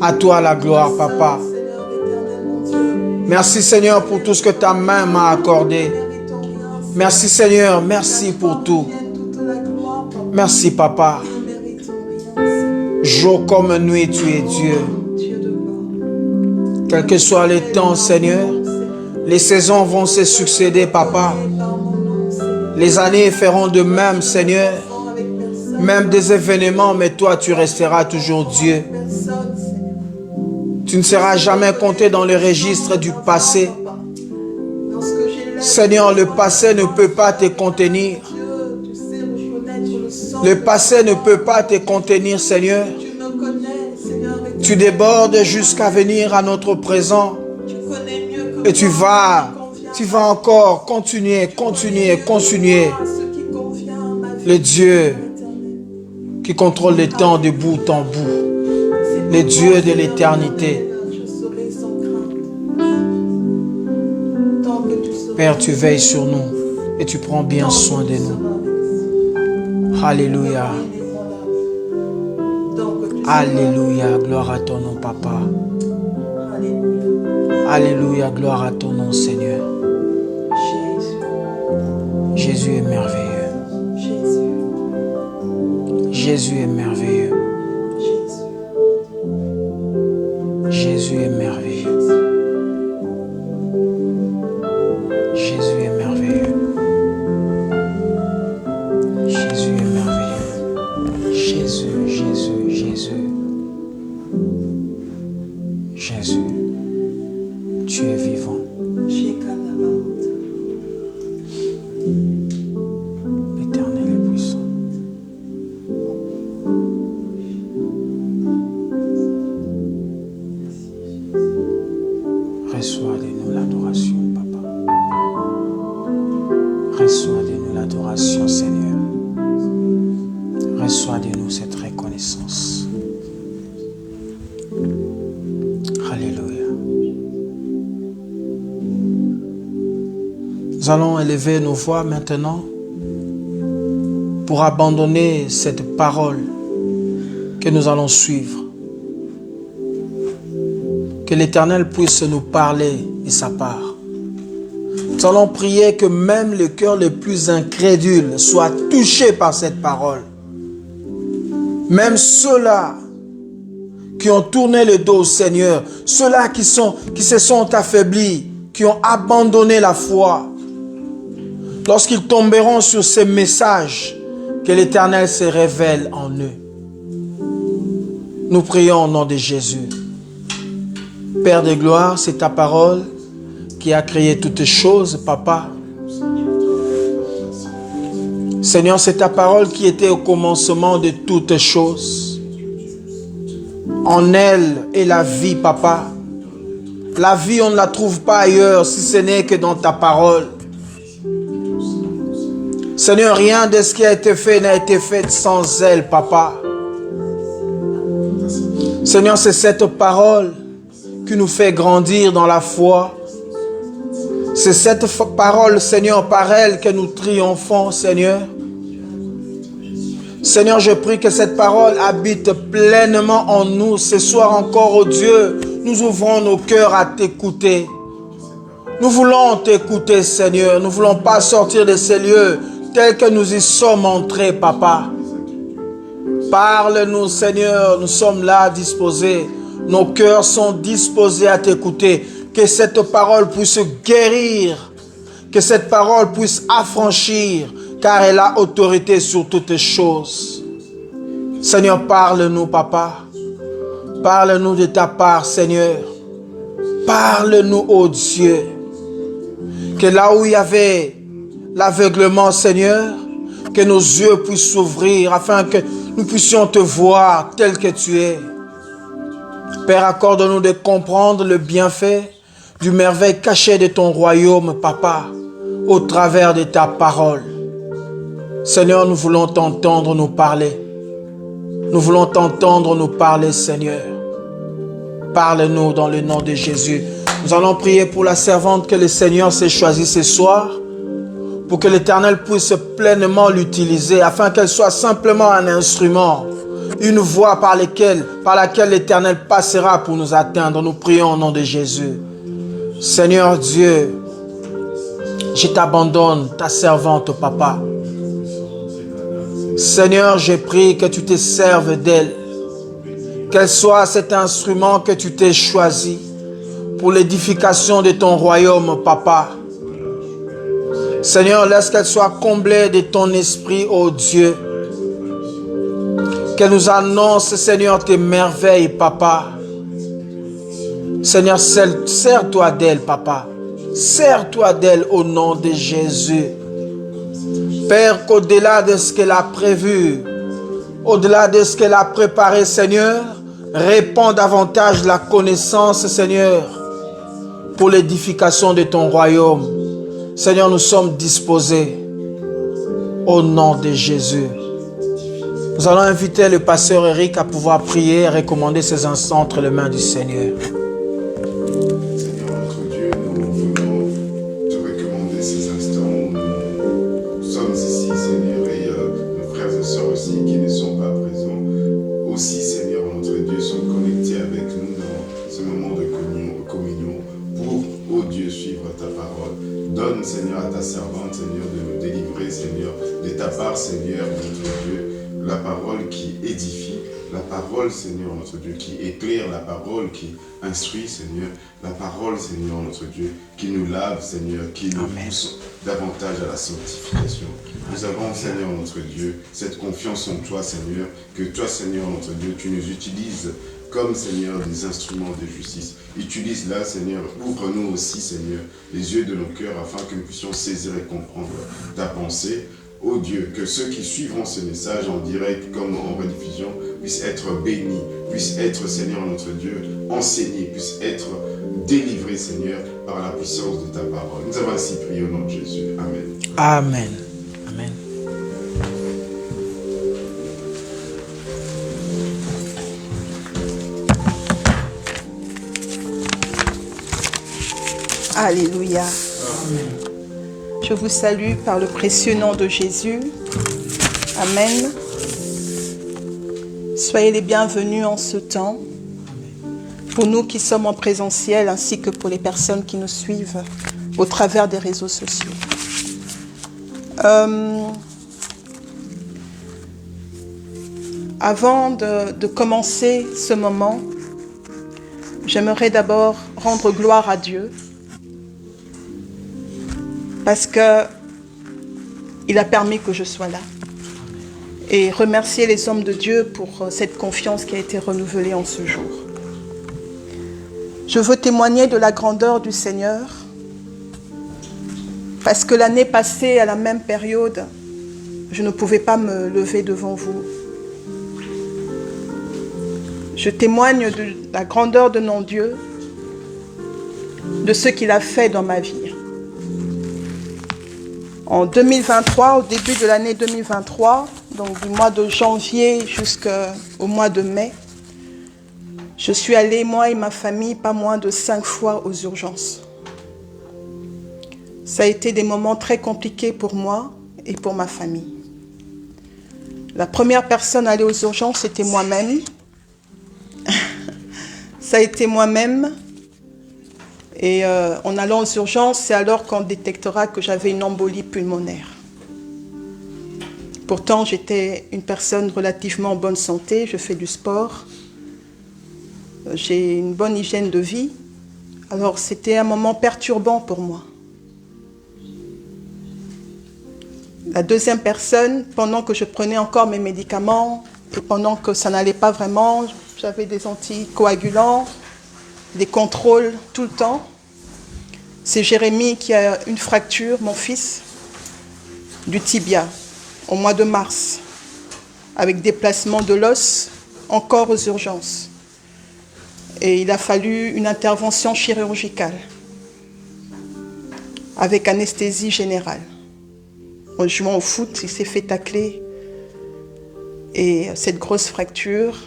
À toi la gloire, Papa. Seigneur éternel, mon Dieu, Merci, Seigneur, pour tout ce que ta main m'a accordé. nous méritons rien. Merci, Seigneur. Merci pour tout. Toute la gloire, Papa. Merci, Papa. Nous ne méritons rien. Jour comme nuit, tu es Dieu. Dieu de gloire. Quels que soient les temps, Seigneur, les saisons vont se succéder, Papa. Par mon nom, Seigneur. Les années feront de même, Seigneur. Avec personne, Même des événements, mais toi, tu resteras toujours Dieu. personne, Seigneur. Tu ne seras jamais compté dans le registre du passé. Lorsque j'ai l'air, Seigneur, le passé ne peut pas te contenir. Dieu, tu sais reconnaître le sang. Le passé ne peut pas te contenir, Seigneur. Tu me connais, Seigneur, et Tu débordes jusqu'à venir à notre présent. tu connais mieux que Et tu vas encore continuer. à ce qui convient à ma vie Le Dieu éternelle. qui contrôle les temps de bout en bout. Le Dieu de l'éternité. Je serai sans crainte. Tant que tu seras Père, tu veilles sur nous et tu prends bien soin de nous. Alléluia. Alléluia. Gloire à ton nom, Papa. Alléluia. Alléluia. Gloire à ton nom, Seigneur. Jésus. Jésus est merveilleux. Jésus. Jésus est merveilleux. Jésus. Jésus est merveilleux. Jésus est merveilleux. Jésus est merveilleux. Jésus, Jésus, Jésus. Jésus, tu es vivant. L'Éternel est puissant. Reçois de nous l'adoration, Papa. Reçois de nous l'adoration, Seigneur. Reçois de nous cette reconnaissance. Alléluia. Nous allons élever nos voix maintenant pour abandonner cette parole que nous allons suivre. Que l'Éternel puisse nous parler de sa part. Nous allons prier que même le cœur le plus incrédule soit touché par cette parole. Même ceux-là qui ont tourné le dos au Seigneur, ceux-là qui se sont affaiblis, qui ont abandonné la foi, lorsqu'ils tomberont sur ces messages, que l'Éternel se révèle en eux. Nous prions au nom de Jésus. Père de gloire, c'est ta parole qui a créé toutes choses, Papa. Seigneur, c'est ta parole qui était au commencement de toutes choses. En elle est la vie, Papa. La vie, on ne la trouve pas ailleurs, si ce n'est que dans ta parole. Seigneur, rien de ce qui a été fait n'a été fait sans elle, Papa. Seigneur, c'est cette parole qui nous fait grandir dans la foi. C'est cette parole, Seigneur, par elle que nous triomphons, Seigneur. Seigneur, je prie que cette parole habite pleinement en nous. Ce soir encore, oh Dieu, nous ouvrons nos cœurs à t'écouter. Nous voulons t'écouter, Seigneur. Nous ne voulons pas sortir de ces lieux tels que nous y sommes entrés, Papa. Parle-nous, Seigneur. Nous sommes là disposés. Nos cœurs sont disposés à t'écouter. Que cette parole puisse guérir. Que cette parole puisse affranchir. Car elle a autorité sur toutes choses. Seigneur, parle-nous, Papa. Parle-nous de ta part, Seigneur. Parle-nous, ô Dieu. Que là où il y avait l'aveuglement, Seigneur, que nos yeux puissent s'ouvrir afin que nous puissions te voir tel que tu es. Père, accorde-nous de comprendre le bienfait du merveille caché de ton royaume, Papa, au travers de ta parole. Seigneur, nous voulons t'entendre nous parler. Nous voulons t'entendre nous parler, Seigneur. Parle-nous dans le nom de Jésus. Nous allons prier pour la servante que le Seigneur s'est choisie ce soir, pour que l'Éternel puisse pleinement l'utiliser, afin qu'elle soit simplement un instrument, une voie par laquelle l'Éternel passera pour nous atteindre. Nous prions au nom de Jésus. Seigneur Dieu, je t'abandonne, ta servante, Papa. Seigneur, je prie que tu te serves d'elle, qu'elle soit cet instrument que tu t'es choisi pour l'édification de ton royaume, Papa. Seigneur, laisse qu'elle soit comblée de ton esprit, ô Dieu. Qu'elle nous annonce, Seigneur, tes merveilles, Papa. Seigneur, sers-toi d'elle, Papa. Sers-toi d'elle au nom de Jésus. Père, qu'au-delà de ce qu'elle a prévu, au-delà de ce qu'elle a préparé, Seigneur, répands davantage la connaissance, Seigneur, pour l'édification de ton royaume. Seigneur, nous sommes disposés au nom de Jésus. Nous allons inviter le pasteur Eric à pouvoir prier et recommander ces instants entre les mains du Seigneur. Seigneur notre Dieu, nous voulons te recommander ces instants. Nous sommes ici, Seigneur, et nos frères et sœurs aussi qui ne sont pas présents, aussi, Seigneur notre Dieu, sont connectés avec nous dans ce moment de communion pour, ô Dieu, suivre ta parole. Donne, Seigneur, à ta servante, Seigneur, de nous délivrer, Seigneur, de ta part, Seigneur, notre Dieu, la parole qui édifie, la parole, Seigneur, notre Dieu, qui éclaire, la parole qui instruit, Seigneur, la parole, Seigneur, notre Dieu, qui nous lave, Seigneur, qui nous pousse davantage à la sanctification. Nous avons, Seigneur, notre Dieu, cette confiance en toi, Seigneur, que toi, Seigneur, notre Dieu, tu nous utilises comme, Seigneur, des instruments de justice. Utilise-la, Seigneur. Ouvre-nous aussi, Seigneur, les yeux de nos cœurs afin que nous puissions saisir et comprendre ta pensée. Ô Dieu, que ceux qui suivront ce message en direct comme en rediffusion puissent être bénis, puissent être, Seigneur, notre Dieu, enseignés, puissent être délivrés, Seigneur, par la puissance de ta parole. Nous avons ainsi prié au nom de Jésus. Amen. Amen. Amen. Alléluia. Je vous salue par le précieux nom de Jésus. Amen. Soyez les bienvenus en ce temps, pour nous qui sommes en présentiel, ainsi que pour les personnes qui nous suivent au travers des réseaux sociaux. Avant de commencer ce moment, j'aimerais d'abord rendre gloire à Dieu, parce qu'il a permis que je sois là. Et remercier les hommes de Dieu pour cette confiance qui a été renouvelée en ce jour. Je veux témoigner de la grandeur du Seigneur, parce que l'année passée, à la même période, je ne pouvais pas me lever devant vous. Je témoigne de la grandeur de mon Dieu, de ce qu'il a fait dans ma vie. En 2023, au début de l'année 2023, donc du mois de janvier jusqu'au mois de mai, je suis allée, moi et ma famille, pas moins de 5 fois aux urgences. Ça a été des moments très compliqués pour moi et pour ma famille. La première personne à aller aux urgences, c'était moi-même. Ça a été moi-même. Et en allant aux urgences, c'est alors qu'on détectera que j'avais une embolie pulmonaire. Pourtant, j'étais une personne relativement en bonne santé, je fais du sport, j'ai une bonne hygiène de vie. Alors, c'était un moment perturbant pour moi. La deuxième personne, pendant que je prenais encore mes médicaments, et pendant que ça n'allait pas vraiment, j'avais des anticoagulants, des contrôles tout le temps. C'est Jérémy qui a une fracture, mon fils, du tibia, au mois de mars, avec déplacement de l'os, encore aux urgences. Et il a fallu une intervention chirurgicale, avec anesthésie générale. En jouant au foot, il s'est fait tacler. Et cette grosse fracture,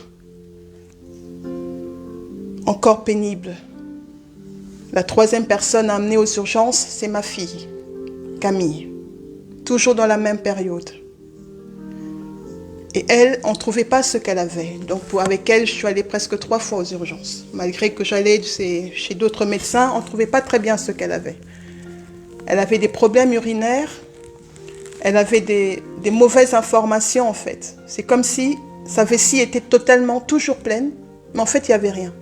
encore pénible. La troisième personne amenée aux urgences, c'est ma fille, Camille. Toujours dans la même période. Et elle, on ne trouvait pas ce qu'elle avait. Donc avec elle, je suis allée presque 3 fois aux urgences. Malgré que j'allais chez d'autres médecins, on ne trouvait pas très bien ce qu'elle avait. Elle avait des problèmes urinaires. Elle avait des mauvaises informations en fait. C'est comme si sa vessie était totalement toujours pleine, mais en fait il n'y avait rien.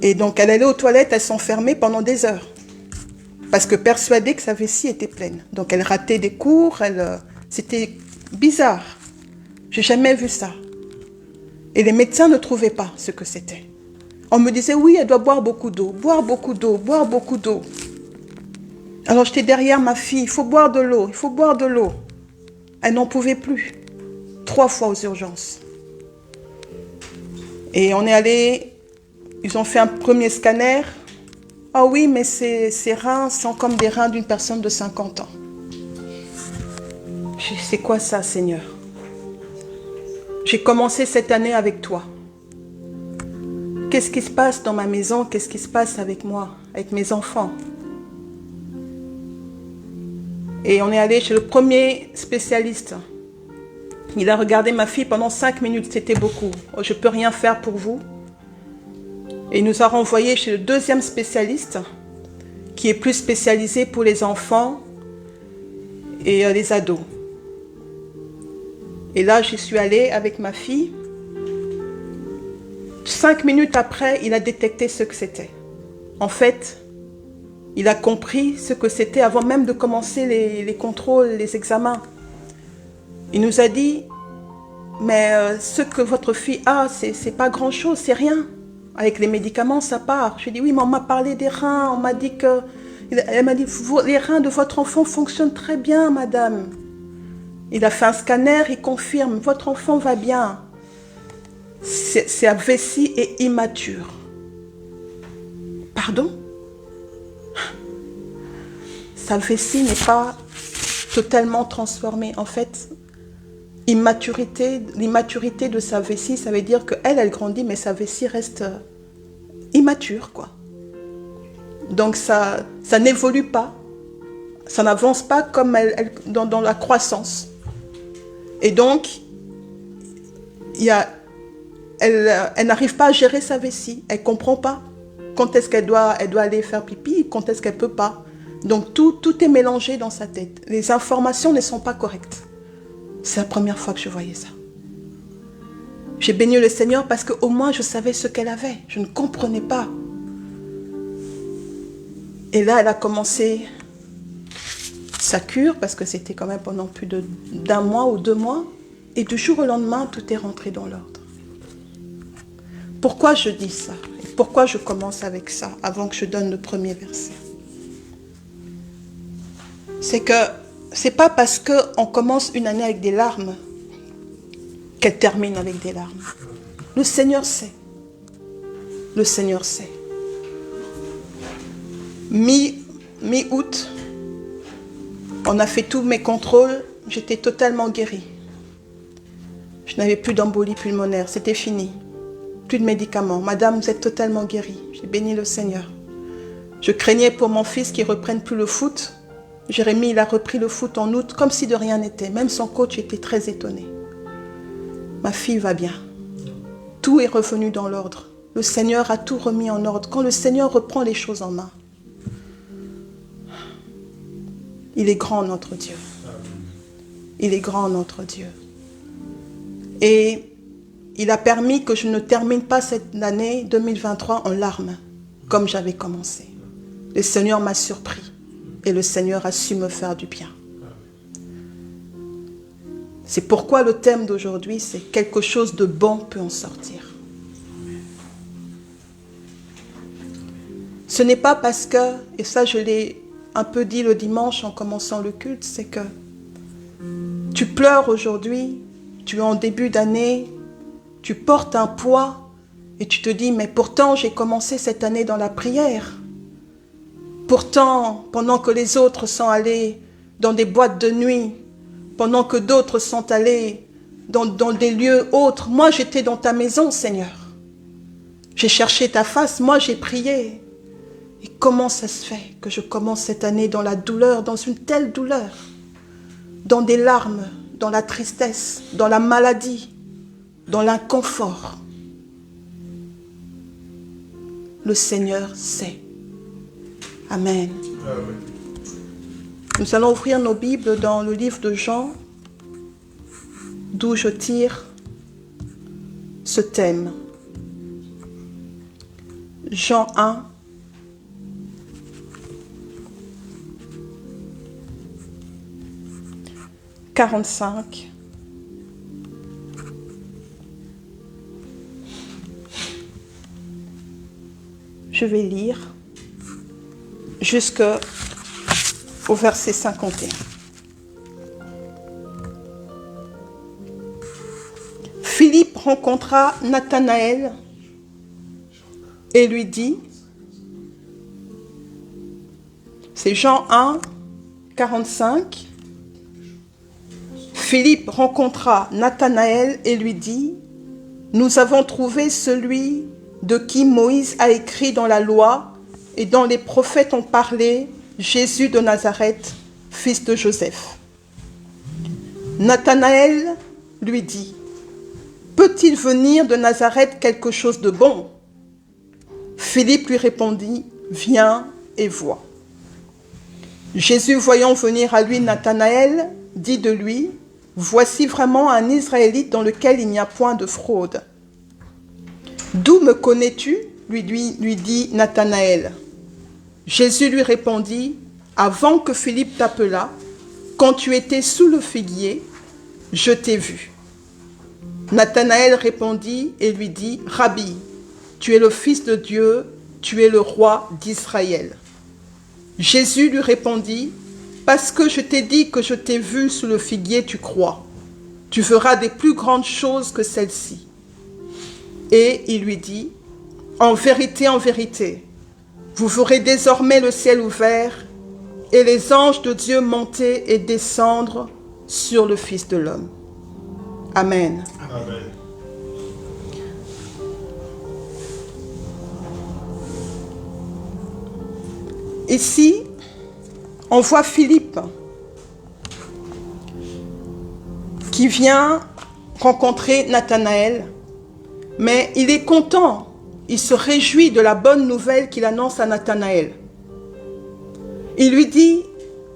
Et donc elle allait aux toilettes, elle s'enfermait pendant des heures. Parce que persuadée que sa vessie était pleine. Donc elle ratait des cours, c'était bizarre. J'ai jamais vu ça. Et les médecins ne trouvaient pas ce que c'était. On me disait, oui, elle doit boire beaucoup d'eau, boire beaucoup d'eau, boire beaucoup d'eau. Alors j'étais derrière ma fille, il faut boire de l'eau, il faut boire de l'eau. Elle n'en pouvait plus. 3 fois aux urgences. Et on est allé, ils ont fait un premier scanner. Ah oui, mais ces reins sont comme des reins d'une personne de 50 ans. Je dis, c'est quoi ça, Seigneur? J'ai commencé cette année avec toi. Qu'est-ce qui se passe dans ma maison? Qu'est-ce qui se passe avec moi, avec mes enfants? Et on est allé chez le premier spécialiste. Il a regardé ma fille pendant 5 minutes, c'était beaucoup. Oh, je ne peux rien faire pour vous. Et il nous a renvoyés chez le deuxième spécialiste, qui est plus spécialisé pour les enfants et les ados. Et là, j'y suis allée avec ma fille. 5 minutes après, il a détecté ce que c'était. En fait, il a compris ce que c'était avant même de commencer les contrôles, les examens. Il nous a dit, mais ce que votre fille a, c'est pas grand-chose, c'est rien. Avec les médicaments, ça part. Je lui ai dit, oui, mais on m'a parlé des reins, on m'a dit que... Elle m'a dit, les reins de votre enfant fonctionnent très bien, madame. Il a fait un scanner, il confirme, votre enfant va bien. Sa vessie est immature. Pardon? Sa vessie n'est pas totalement transformée. En fait, l'immaturité de sa vessie, ça veut dire qu'elle, elle grandit, mais sa vessie reste immature, quoi. Donc ça n'évolue pas ça n'avance pas comme dans la croissance. Et donc, elle n'arrive pas à gérer sa vessie. Elle ne comprend pas quand est-ce qu'elle doit aller faire pipi, quand est-ce qu'elle ne peut pas. Donc, tout est mélangé dans sa tête. Les informations ne sont pas correctes. C'est la première fois que je voyais ça. J'ai béni le Seigneur parce qu'au moins je savais ce qu'elle avait. Je ne comprenais pas. Et là, elle a commencé sa cure, parce que c'était quand même pendant plus d'un mois ou 2 mois. Et du jour au lendemain, tout est rentré dans l'ordre. Pourquoi je dis ça? Et pourquoi je commence avec ça, avant que je donne le premier verset? C'est que c'est pas parce qu'on commence une année avec des larmes qu'elle termine avec des larmes. Le Seigneur sait. Le Seigneur sait. Mi-août, on a fait tous mes contrôles. J'étais totalement guérie. Je n'avais plus d'embolie pulmonaire. C'était fini. Plus de médicaments. Madame, vous êtes totalement guérie. J'ai béni le Seigneur. Je craignais pour mon fils qu'il ne reprenne plus le foot. Jérémie, il a repris le foot en août, comme si de rien n'était. Même son coach était très étonné. Ma fille va bien. Tout est revenu dans l'ordre. Le Seigneur a tout remis en ordre. Quand le Seigneur reprend les choses en main, il est grand notre Dieu. Il est grand notre Dieu. Et il a permis que je ne termine pas cette année 2023 en larmes, comme j'avais commencé. Le Seigneur m'a surpris. Et le Seigneur a su me faire du bien. C'est pourquoi le thème d'aujourd'hui, c'est quelque chose de bon peut en sortir. Ce n'est pas parce que, et ça je l'ai un peu dit le dimanche en commençant le culte, c'est que tu pleures aujourd'hui, tu es en début d'année, tu portes un poids et tu te dis, mais pourtant j'ai commencé cette année dans la prière. Pourtant, pendant que les autres sont allés dans des boîtes de nuit, pendant que d'autres sont allés dans des lieux autres, moi j'étais dans ta maison, Seigneur. J'ai cherché ta face, moi j'ai prié. Et comment ça se fait que je commence cette année dans la douleur, dans une telle douleur, dans des larmes, dans la tristesse, dans la maladie, dans l'inconfort? Le Seigneur sait. Amen. Amen. Nous allons ouvrir nos Bibles dans le livre de Jean, d'où je tire ce thème. Jean 1. « 45. Je vais lire jusqu'au verset 51. Philippe rencontra Nathanaël et lui dit, c'est Jean 1, 45. Philippe rencontra Nathanaël et lui dit, nous avons trouvé celui de qui Moïse a écrit dans la loi et dont les prophètes ont parlé, Jésus de Nazareth, fils de Joseph. Nathanaël lui dit, peut-il venir de Nazareth quelque chose de bon? Philippe lui répondit, viens et vois. Jésus, voyant venir à lui Nathanaël, dit de lui, voici vraiment un Israélite dans lequel il n'y a point de fraude. D'où me connais-tu? lui dit Nathanaël. Jésus lui répondit, avant que Philippe t'appelât, quand tu étais sous le figuier, je t'ai vu. Nathanaël répondit et lui dit, Rabbi, tu es le Fils de Dieu, tu es le roi d'Israël. Jésus lui répondit, parce que je t'ai dit que je t'ai vu sous le figuier, tu crois. Tu feras des plus grandes choses que celles-ci. Et il lui dit, en vérité, vous verrez désormais le ciel ouvert et les anges de Dieu monter et descendre sur le Fils de l'homme. Amen. Amen. Ici, on voit Philippe qui vient rencontrer Nathanaël, mais il est content, il se réjouit de la bonne nouvelle qu'il annonce à Nathanaël. Il lui dit,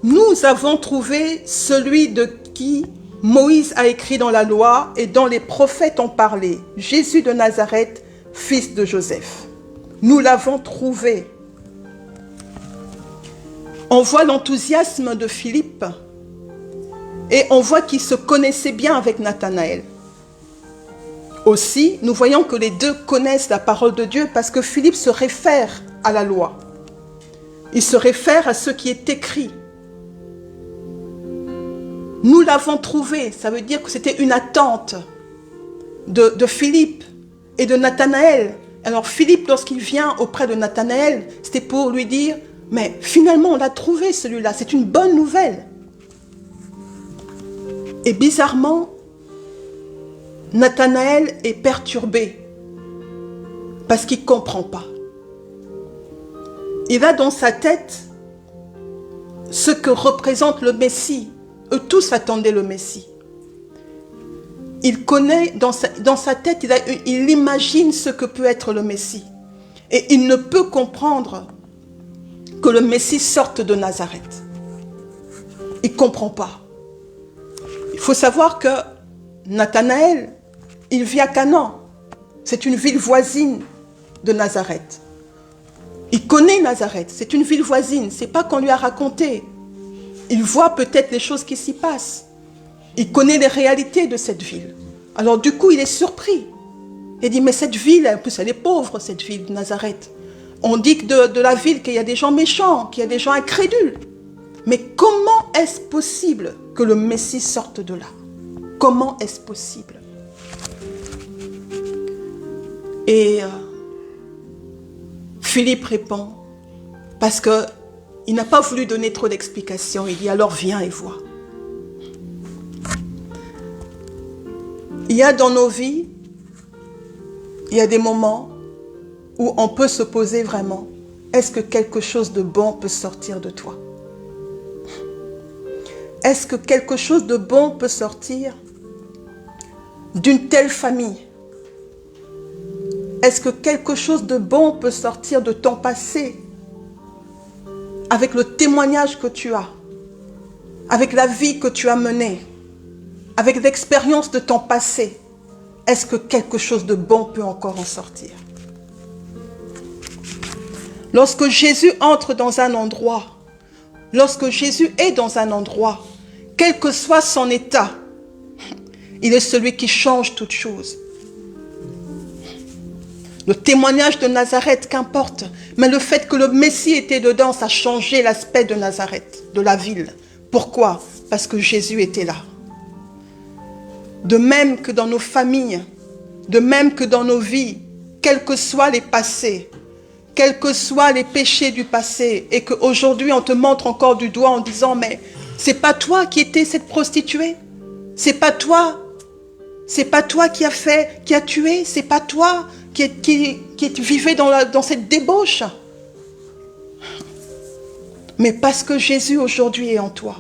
nous avons trouvé celui de qui Moïse a écrit dans la loi et dont les prophètes ont parlé, Jésus de Nazareth, fils de Joseph. Nous l'avons trouvé. On voit l'enthousiasme de Philippe et on voit qu'il se connaissait bien avec Nathanaël. Aussi, nous voyons que les deux connaissent la parole de Dieu parce que Philippe se réfère à la loi. Il se réfère à ce qui est écrit. Nous l'avons trouvé, ça veut dire que c'était une attente de Philippe et de Nathanaël. Alors Philippe, lorsqu'il vient auprès de Nathanaël, c'était pour lui dire, mais finalement on l'a trouvé celui-là, c'est une bonne nouvelle. Et bizarrement, Nathanaël est perturbé parce qu'il ne comprend pas. Il a dans sa tête ce que représente le Messie. Eux tous attendaient le Messie. Il connaît, dans sa tête, il imagine ce que peut être le Messie. Et il ne peut comprendre que le Messie sorte de Nazareth. Il ne comprend pas. Il faut savoir que Nathanaël, il vit à Canaan. C'est une ville voisine de Nazareth. Il connaît Nazareth, c'est une ville voisine. Ce n'est pas qu'on lui a raconté. Il voit peut-être les choses qui s'y passent. Il connaît les réalités de cette ville. Alors du coup, il est surpris. Il dit, mais cette ville, en plus elle est pauvre, cette ville de Nazareth. On dit que de la ville qu'il y a des gens méchants, qu'il y a des gens incrédules. Mais comment est-ce possible que le Messie sorte de là? Comment est-ce possible? Et Philippe répond, parce que il n'a pas voulu donner trop d'explications. Il dit, alors viens et vois. Il y a dans nos vies, il y a des moments où on peut se poser vraiment, est-ce que quelque chose de bon peut sortir de toi? Est-ce que quelque chose de bon peut sortir d'une telle famille? Est-ce que quelque chose de bon peut sortir de ton passé? Avec le témoignage que tu as, avec la vie que tu as menée, avec l'expérience de ton passé, est-ce que quelque chose de bon peut encore en sortir? Lorsque Jésus entre dans un endroit, lorsque Jésus est dans un endroit, quel que soit son état, il est celui qui change toutes choses. Le témoignage de Nazareth, qu'importe, mais le fait que le Messie était dedans, ça a changé l'aspect de Nazareth, de la ville. Pourquoi? Parce que Jésus était là. De même que dans nos familles, de même que dans nos vies, quels que soient les passés, quels que soient les péchés du passé, et qu'aujourd'hui on te montre encore du doigt en disant, mais c'est pas toi qui étais cette prostituée, c'est pas toi qui a tué, c'est pas toi qui vivait dans cette débauche. Mais parce que Jésus aujourd'hui est en toi,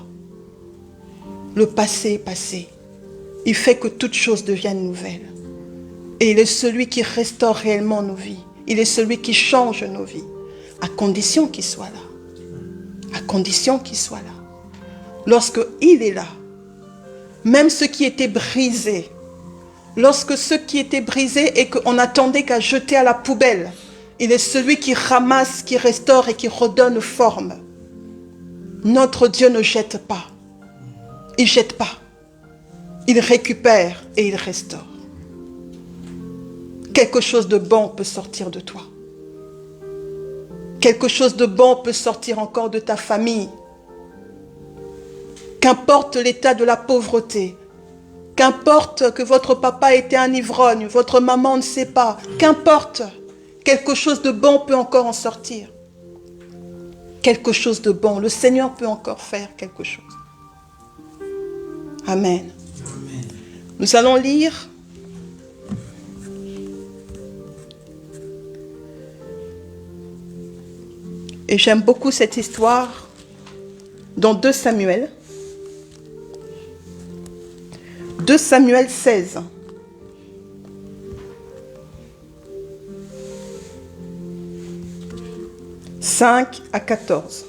le passé est passé. Il fait que toutes choses deviennent nouvelles. Et il est celui qui restaure réellement nos vies. Il est celui qui change nos vies. À condition qu'il soit là. À condition qu'il soit là. Lorsque il est là, même ce qui était brisé, lorsque ce qui était brisé et qu'on attendait qu'à jeter à la poubelle, il est celui qui ramasse, qui restaure et qui redonne forme. Notre Dieu ne jette pas. Il ne jette pas. Il récupère et il restaure. Quelque chose de bon peut sortir de toi. Quelque chose de bon peut sortir encore de ta famille. Qu'importe l'état de la pauvreté, qu'importe que votre papa était un ivrogne, votre maman ne sait pas, qu'importe, quelque chose de bon peut encore en sortir. Quelque chose de bon, le Seigneur peut encore faire quelque chose. Amen. Amen. Nous allons lire et j'aime beaucoup cette histoire dans 2 Samuel. 2 Samuel 16. « 5 à 14.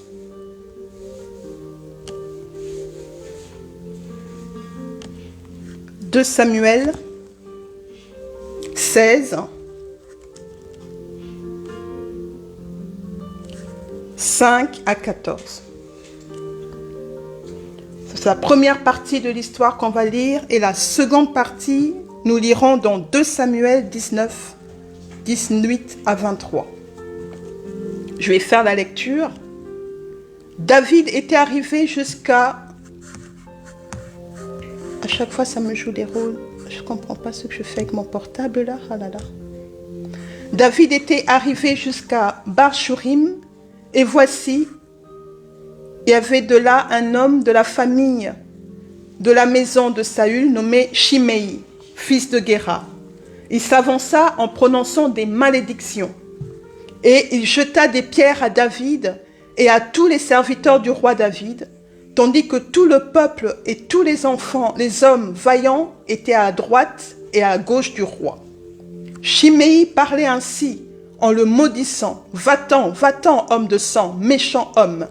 2 Samuel 16, 5 à 14. C'est la première partie de l'histoire qu'on va lire et la seconde partie, nous lirons dans 2 Samuel 19, 18 à 23. Je vais faire la lecture. David était arrivé jusqu'à... À chaque fois, ça me joue des rôles. Je ne comprends pas ce que je fais avec mon portable là. Ah là là. David était arrivé jusqu'à Bar-Shurim, et voici, il y avait de là un homme de la famille de la maison de Saül nommé Shimei, fils de Guéra. Il s'avança en prononçant des malédictions, et il jeta des pierres à David et à tous les serviteurs du roi David, tandis que tout le peuple et tous les enfants, les hommes vaillants, étaient à droite et à gauche du roi. Shimei parlait ainsi, en le maudissant. « Va-t'en, va-t'en, homme de sang, méchant homme.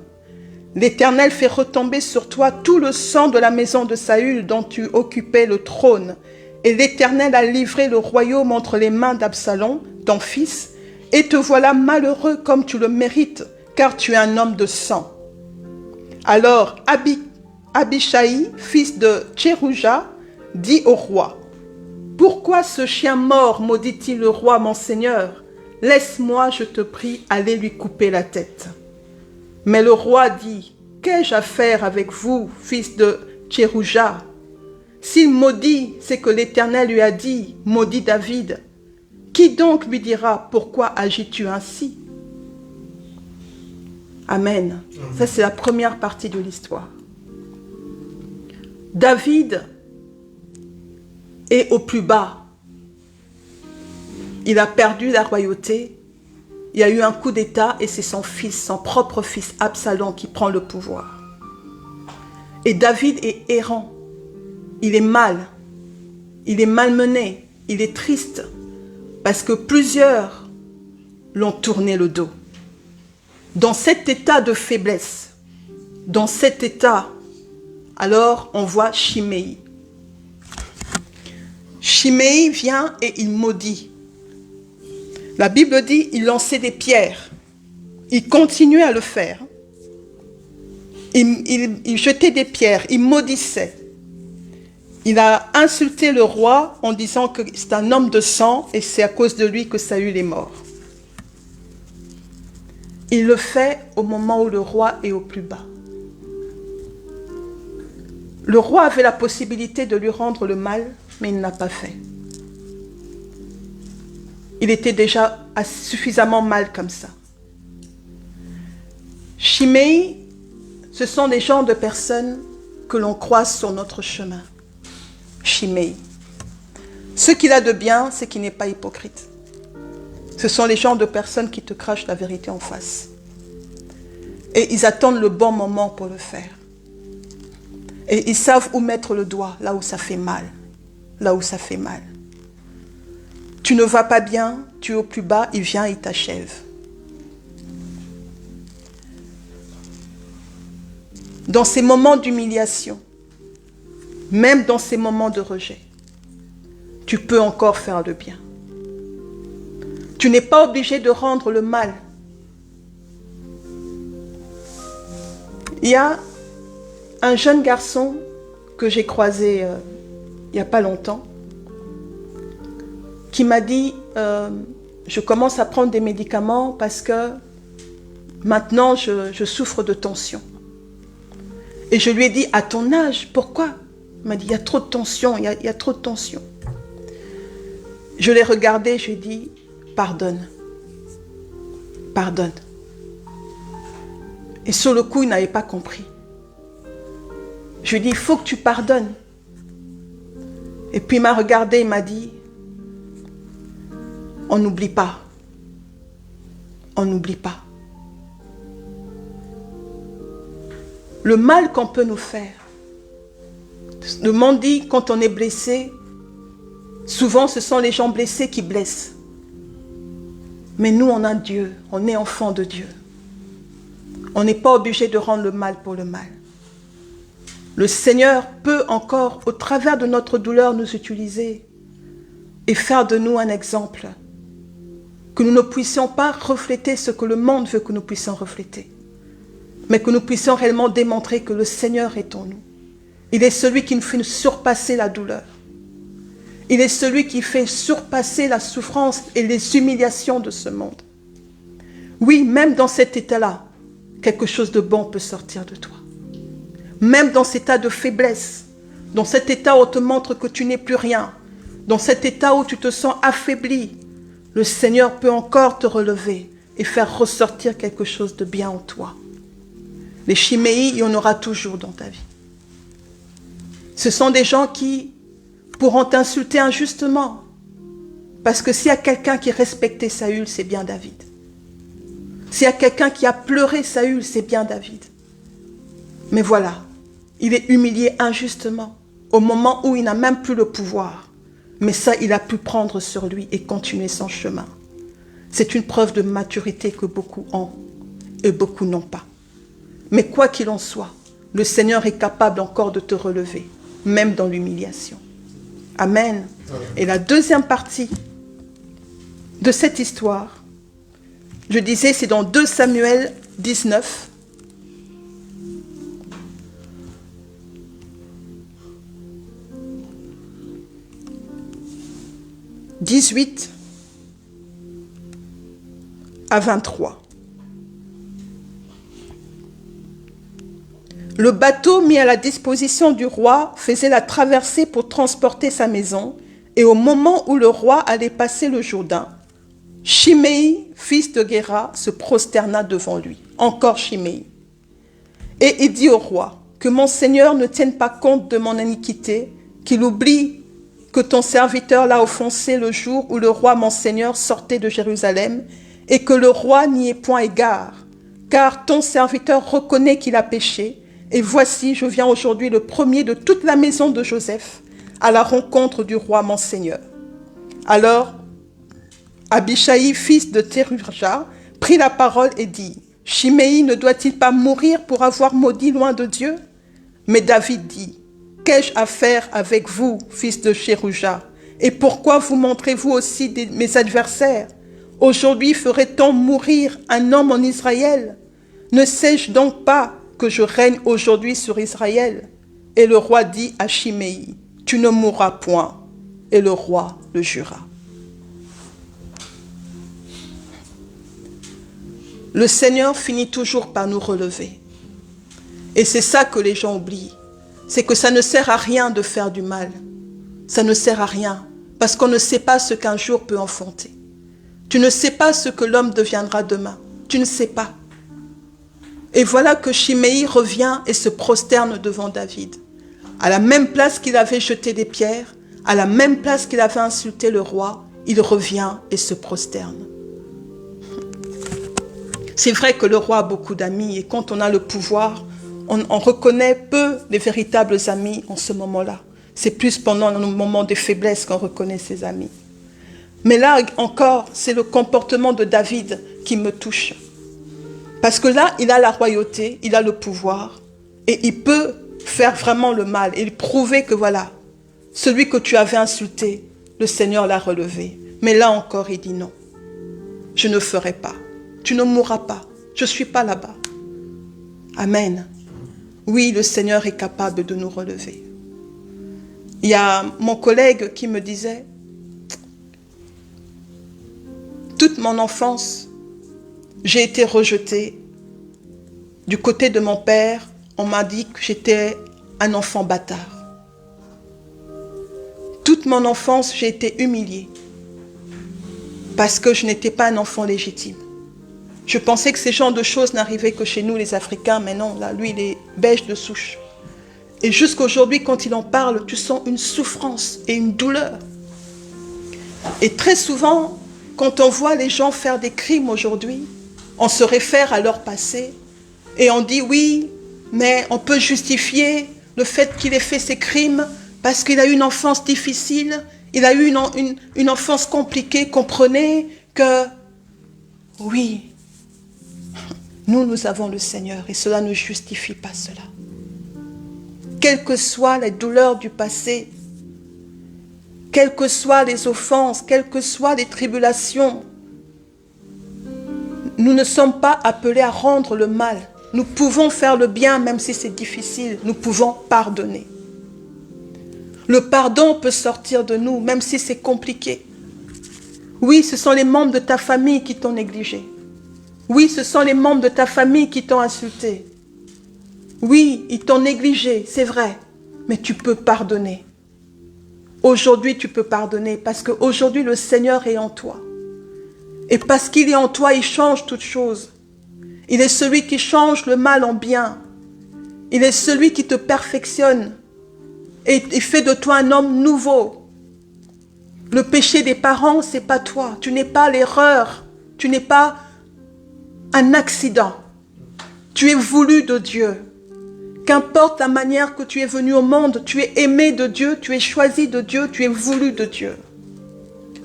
L'Éternel fait retomber sur toi tout le sang de la maison de Saül dont tu occupais le trône. Et l'Éternel a livré le royaume entre les mains d'Absalom, ton fils, et te voilà malheureux comme tu le mérites, car tu es un homme de sang. » Alors Abishai, fils de Tsérouja, dit au roi, « Pourquoi ce chien mort maudit-il le roi, mon seigneur? Laisse-moi, je te prie, aller lui couper la tête. » Mais le roi dit, « Qu'ai-je à faire avec vous, fils de Tsérouja? S'il maudit, c'est que l'Éternel lui a dit, maudit David. Qui donc lui dira, pourquoi agis-tu ainsi? » Amen. Ça, c'est la première partie de l'histoire. David est au plus bas. Il a perdu la royauté. Il y a eu un coup d'État et c'est son fils, son propre fils, Absalom, qui prend le pouvoir. Et David est errant. Il est mal. Il est malmené. Il est triste parce que plusieurs l'ont tourné le dos. Dans cet état de faiblesse, dans cet état, alors on voit Shimei. Shimei vient et il maudit. La Bible dit, il lançait des pierres. Il continuait à le faire. Il jetait des pierres, il maudissait. Il a insulté le roi en disant que c'est un homme de sang et c'est à cause de lui que Saül est mort. Il le fait au moment où le roi est au plus bas. Le roi avait la possibilité de lui rendre le mal, mais il ne l'a pas fait. Il était déjà suffisamment mal comme ça. Shimei, ce sont des genres de personnes que l'on croise sur notre chemin. Shimei. Ce qu'il a de bien, c'est qu'il n'est pas hypocrite. Ce sont les genres de personnes qui te crachent la vérité en face. Et ils attendent le bon moment pour le faire. Et ils savent où mettre le doigt, là où ça fait mal. Là où ça fait mal. Tu ne vas pas bien, tu es au plus bas, il vient, il t'achève. Dans ces moments d'humiliation, même dans ces moments de rejet, tu peux encore faire le bien. Tu n'es pas obligé de rendre le mal. Il y a un jeune garçon que j'ai croisé il n'y a pas longtemps qui m'a dit je commence à prendre des médicaments parce que maintenant je souffre de tension. Et je lui ai dit, à ton âge, pourquoi? Il m'a dit, il y a trop de tension, il y a trop de tension. Je l'ai regardé, je lui ai dit, pardonne. Pardonne. Et sur le coup, il n'avait pas compris. Je lui ai dit, il faut que tu pardonnes. Et puis il m'a regardé, il m'a dit, on n'oublie pas. On n'oublie pas. le mal qu'on peut nous faire. Le monde dit, quand on est blessé, souvent ce sont les gens blessés qui blessent. Mais nous, on a Dieu, on est enfant de Dieu. On n'est pas obligé de rendre le mal pour le mal. Le Seigneur peut encore, au travers de notre douleur, nous utiliser et faire de nous un exemple. Que nous ne puissions pas refléter ce que le monde veut que nous puissions refléter, mais que nous puissions réellement démontrer que le Seigneur est en nous. Il est celui qui nous fait surpasser la douleur. Il est celui qui fait surpasser la souffrance et les humiliations de ce monde. Oui, même dans cet état-là, quelque chose de bon peut sortir de toi. Même dans cet état de faiblesse, dans cet état où on te montre que tu n'es plus rien, dans cet état où tu te sens affaibli, le Seigneur peut encore te relever et faire ressortir quelque chose de bien en toi. Les chiméis, il y en aura toujours dans ta vie. Ce sont des gens qui pourront t'insulter injustement. Parce que s'il y a quelqu'un qui respectait Saül, c'est bien David. S'il y a quelqu'un qui a pleuré Saül, c'est bien David. Mais voilà, il est humilié injustement au moment où il n'a même plus le pouvoir. Mais ça, il a pu prendre sur lui et continuer son chemin. C'est une preuve de maturité que beaucoup ont et beaucoup n'ont pas. Mais quoi qu'il en soit, le Seigneur est capable encore de te relever, même dans l'humiliation. Amen. Et la deuxième partie de cette histoire, je disais, c'est dans 2 Samuel 19. « 18 à 23. Le bateau mis à la disposition du roi faisait la traversée pour transporter sa maison, et au moment où le roi allait passer le Jourdain, Chiméi, fils de Guéra, se prosterna devant lui. Encore Chiméi. Et il dit au roi, que mon Seigneur ne tienne pas compte de mon iniquité, qu'il oublie que ton serviteur l'a offensé le jour où le roi mon Seigneur sortait de Jérusalem, et que le roi n'y ait point égard, car ton serviteur reconnaît qu'il a péché, et voici, je viens aujourd'hui le premier de toute la maison de Joseph, à la rencontre du roi mon Seigneur. Alors, Abishai, fils de Tseruja, prit la parole et dit, « Chiméi ne doit-il pas mourir pour avoir maudit loin de Dieu ?» Mais David dit, « Qu'ai-je à faire avec vous, fils de Tseruja? Et pourquoi vous montrez-vous aussi mes adversaires? Aujourd'hui ferait-on mourir un homme en Israël? Ne sais-je donc pas que je règne aujourd'hui sur Israël? » Et le roi dit à Chiméi, « Tu ne mourras point. » Et le roi le jura. Le Seigneur finit toujours par nous relever. Et c'est ça que les gens oublient. C'est que ça ne sert à rien de faire du mal. Ça ne sert à rien. Parce qu'on ne sait pas ce qu'un jour peut enfanter. Tu ne sais pas ce que l'homme deviendra demain. Tu ne sais pas. Et voilà que Chiméi revient et se prosterne devant David. À la même place qu'il avait jeté des pierres, à la même place qu'il avait insulté le roi, il revient et se prosterne. C'est vrai que le roi a beaucoup d'amis et quand on a le pouvoir, on reconnaît peu les véritables amis en ce moment-là. C'est plus pendant nos moments de faiblesse qu'on reconnaît ses amis. Mais là encore, c'est le comportement de David qui me touche. Parce que là, il a la royauté, il a le pouvoir et il peut faire vraiment le mal et prouver que voilà, celui que tu avais insulté, le Seigneur l'a relevé. Mais là encore, il dit non, je ne ferai pas. Tu ne mourras pas. Je ne suis pas là-bas. Amen. Oui, le Seigneur est capable de nous relever. Il y a mon collègue qui me disait, toute mon enfance, j'ai été rejetée. Du côté de mon père, on m'a dit que j'étais un enfant bâtard. Toute mon enfance, j'ai été humiliée parce que je n'étais pas un enfant légitime. Je pensais que ces genres de choses n'arrivaient que chez nous, les Africains, mais non, là, lui, il est belge de souche. Et jusqu'aujourd'hui, quand il en parle, tu sens une souffrance et une douleur. Et très souvent, quand on voit les gens faire des crimes aujourd'hui, on se réfère à leur passé et on dit, oui, mais on peut justifier le fait qu'il ait fait ces crimes parce qu'il a eu une enfance difficile, il a eu une enfance compliquée. Comprenez que, oui, nous avons le Seigneur et cela ne justifie pas cela. Quelles que soient les douleurs du passé, quelles que soient les offenses, quelles que soient les tribulations, nous ne sommes pas appelés à rendre le mal. Nous pouvons faire le bien même si c'est difficile. Nous pouvons pardonner. Le pardon peut sortir de nous même si c'est compliqué. Oui, ce sont les membres de ta famille qui t'ont négligé. Oui, ce sont les membres de ta famille qui t'ont insulté. Oui, ils t'ont négligé, c'est vrai. Mais tu peux pardonner. Aujourd'hui, tu peux pardonner parce qu'aujourd'hui, le Seigneur est en toi. Et parce qu'il est en toi, il change toutes choses. Il est celui qui change le mal en bien. Il est celui qui te perfectionne. Et il fait de toi un homme nouveau. Le péché des parents, c'est pas toi. Tu n'es pas l'erreur. Tu n'es pas un accident. Tu es voulu de Dieu. Qu'importe la manière que tu es venu au monde, tu es aimé de Dieu, tu es choisi de Dieu, tu es voulu de Dieu.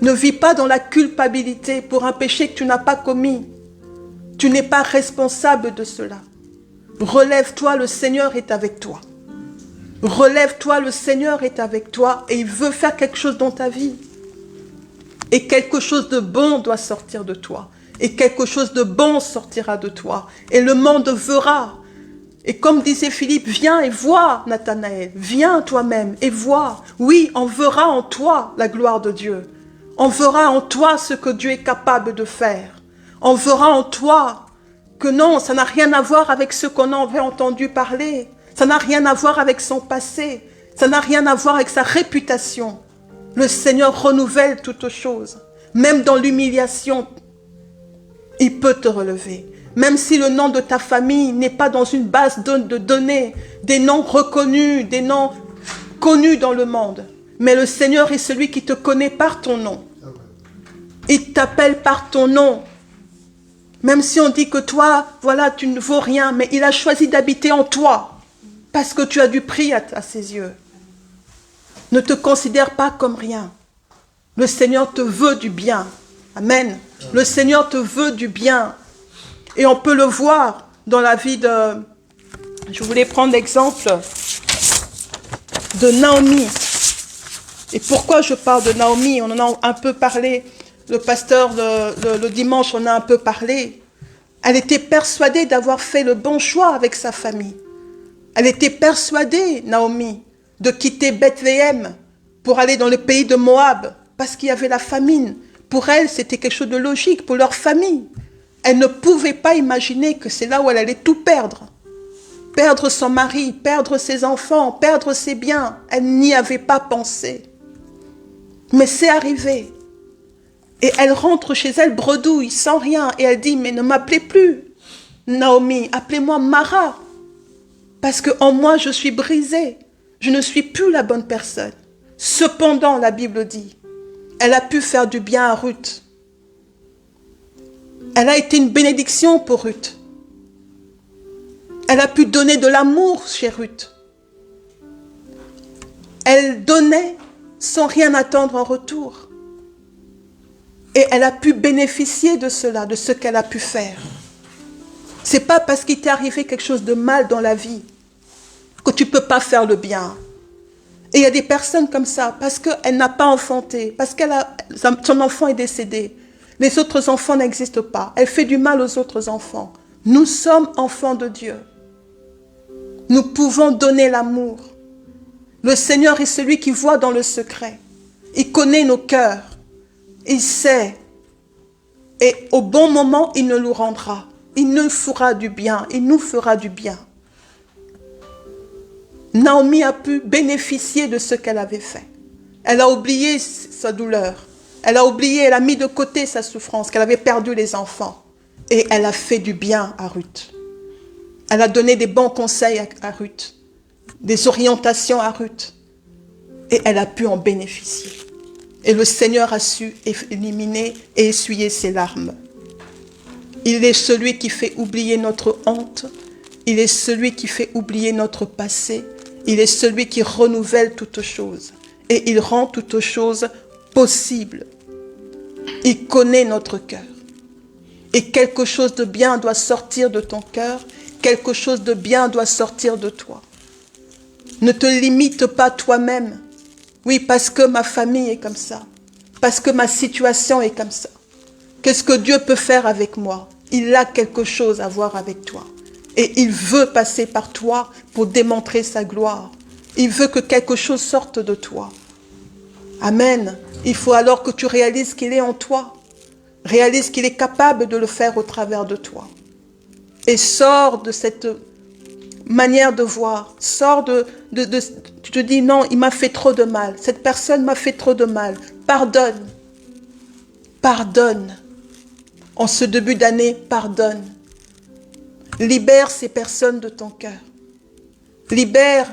Ne vis pas dans la culpabilité pour un péché que tu n'as pas commis. Tu n'es pas responsable de cela. Relève-toi, le Seigneur est avec toi. Relève-toi, le Seigneur est avec toi et il veut faire quelque chose dans ta vie. Et quelque chose de bon doit sortir de toi. Et quelque chose de bon sortira de toi. Et le monde verra. Et comme disait Philippe, viens et vois, Nathanaël. Viens toi-même et vois. Oui, on verra en toi la gloire de Dieu. On verra en toi ce que Dieu est capable de faire. On verra en toi que non, ça n'a rien à voir avec ce qu'on avait entendu parler. Ça n'a rien à voir avec son passé. Ça n'a rien à voir avec sa réputation. Le Seigneur renouvelle toutes choses. Même dans l'humiliation, il peut te relever. Même si le nom de ta famille n'est pas dans une base de données, des noms reconnus, des noms connus dans le monde. Mais le Seigneur est celui qui te connaît par ton nom. Il t'appelle par ton nom. Même si on dit que toi, voilà, tu ne vaux rien, mais il a choisi d'habiter en toi. Parce que tu as du prix à ses yeux. Ne te considère pas comme rien. Le Seigneur te veut du bien. Amen. Le Seigneur te veut du bien. Et on peut le voir dans la vie de... Je voulais prendre l'exemple de Naomi. Et pourquoi je parle de Naomi? On en a un peu parlé. Le pasteur, le dimanche, on a un peu parlé. Elle était persuadée d'avoir fait le bon choix avec sa famille. Elle était persuadée, Naomi, de quitter Bethléem pour aller dans le pays de Moab, parce qu'il y avait la famine. Pour elle, c'était quelque chose de logique, pour leur famille. Elle ne pouvait pas imaginer que c'est là où elle allait tout perdre. Perdre son mari, perdre ses enfants, perdre ses biens. Elle n'y avait pas pensé. Mais c'est arrivé. Et elle rentre chez elle bredouille, sans rien. Et elle dit, mais ne m'appelez plus Naomi, appelez-moi Mara. Parce qu'en moi, je suis brisée. Je ne suis plus la bonne personne. Cependant, la Bible dit, elle a pu faire du bien à Ruth. Elle a été une bénédiction pour Ruth. Elle a pu donner de l'amour chez Ruth. Elle donnait sans rien attendre en retour. Et elle a pu bénéficier de cela, de ce qu'elle a pu faire. Ce n'est pas parce qu'il t'est arrivé quelque chose de mal dans la vie que tu ne peux pas faire le bien. Et il y a des personnes comme ça, parce qu'elle n'a pas enfanté, parce que son enfant est décédé. Les autres enfants n'existent pas. Elle fait du mal aux autres enfants. Nous sommes enfants de Dieu. Nous pouvons donner l'amour. Le Seigneur est celui qui voit dans le secret. Il connaît nos cœurs. Il sait. Et au bon moment, il nous rendra. Il nous fera du bien. Il nous fera du bien. Naomi a pu bénéficier de ce qu'elle avait fait. Elle a oublié sa douleur. Elle a oublié, elle a mis de côté sa souffrance, qu'elle avait perdu les enfants. Et elle a fait du bien à Ruth. Elle a donné des bons conseils à Ruth, des orientations à Ruth. Et elle a pu en bénéficier. Et le Seigneur a su éliminer et essuyer ses larmes. Il est celui qui fait oublier notre honte Il est celui qui fait oublier notre passé. Il est celui qui renouvelle toutes choses. Et il rend toutes choses possibles. Il connaît notre cœur. Et quelque chose de bien doit sortir de ton cœur. Quelque chose de bien doit sortir de toi. Ne te limite pas toi-même. Oui, parce que ma famille est comme ça. Parce que ma situation est comme ça. Qu'est-ce que Dieu peut faire avec moi? Il a quelque chose à voir avec toi. Et il veut passer par toi pour démontrer sa gloire. Il veut que quelque chose sorte de toi. Amen. Il faut alors que tu réalises qu'il est en toi. Réalise qu'il est capable de le faire au travers de toi. Et sors de cette manière de voir. Sors tu te dis non, il m'a fait trop de mal. Cette personne m'a fait trop de mal. Pardonne. Pardonne. En ce début d'année, pardonne. Libère ces personnes de ton cœur. Libère.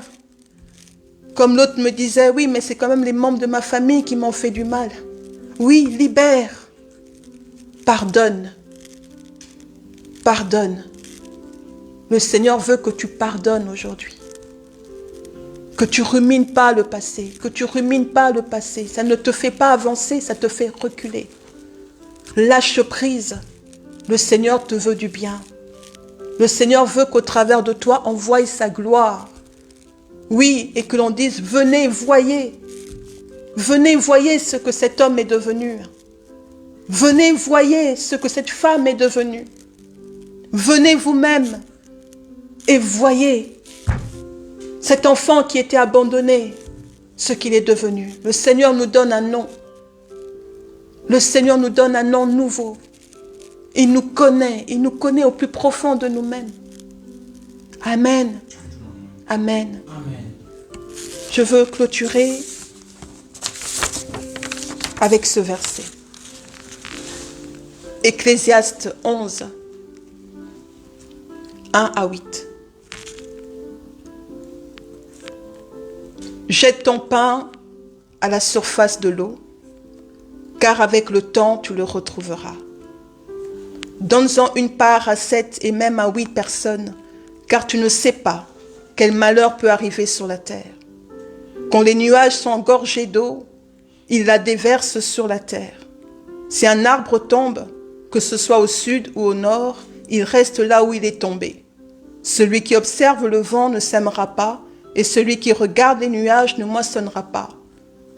Comme l'autre me disait, oui, mais c'est quand même les membres de ma famille qui m'ont fait du mal. Oui, libère. Pardonne. Pardonne. Le Seigneur veut que tu pardonnes aujourd'hui. Que tu rumines pas le passé. Que tu rumines pas le passé. Ça ne te fait pas avancer, ça te fait reculer. Lâche prise. Le Seigneur te veut du bien. Le Seigneur veut qu'au travers de toi, on voie sa gloire. Oui, et que l'on dise, venez, voyez. Venez, voyez ce que cet homme est devenu. Venez, voyez ce que cette femme est devenue. Venez vous-même et voyez cet enfant qui était abandonné, ce qu'il est devenu. Le Seigneur nous donne un nom. Le Seigneur nous donne un nom nouveau. Il nous connaît au plus profond de nous-mêmes. Amen. Amen. Amen. Je veux clôturer avec ce verset. Ecclésiaste 11, 1 à 8. Jette ton pain à la surface de l'eau, car avec le temps tu le retrouveras. Donne-en une part à 7 et même à 8 personnes, car tu ne sais pas quel malheur peut arriver sur la terre. Quand les nuages sont engorgés d'eau, ils la déversent sur la terre. Si un arbre tombe, que ce soit au sud ou au nord, il reste là où il est tombé. Celui qui observe le vent ne sèmera pas, et celui qui regarde les nuages ne moissonnera pas.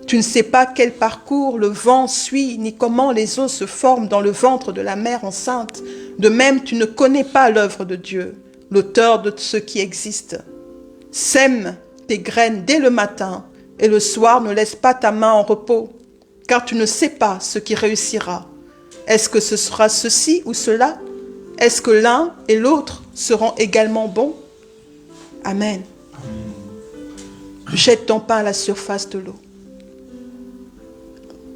Tu ne sais pas quel parcours le vent suit, ni comment les eaux se forment dans le ventre de la mer enceinte. De même, tu ne connais pas l'œuvre de Dieu, l'auteur de ce qui existe. Sème tes graines dès le matin, et le soir ne laisse pas ta main en repos, car tu ne sais pas ce qui réussira. Est-ce que ce sera ceci ou cela? Est-ce que l'un et l'autre seront également bons? Amen. Jette ton pain à la surface de l'eau.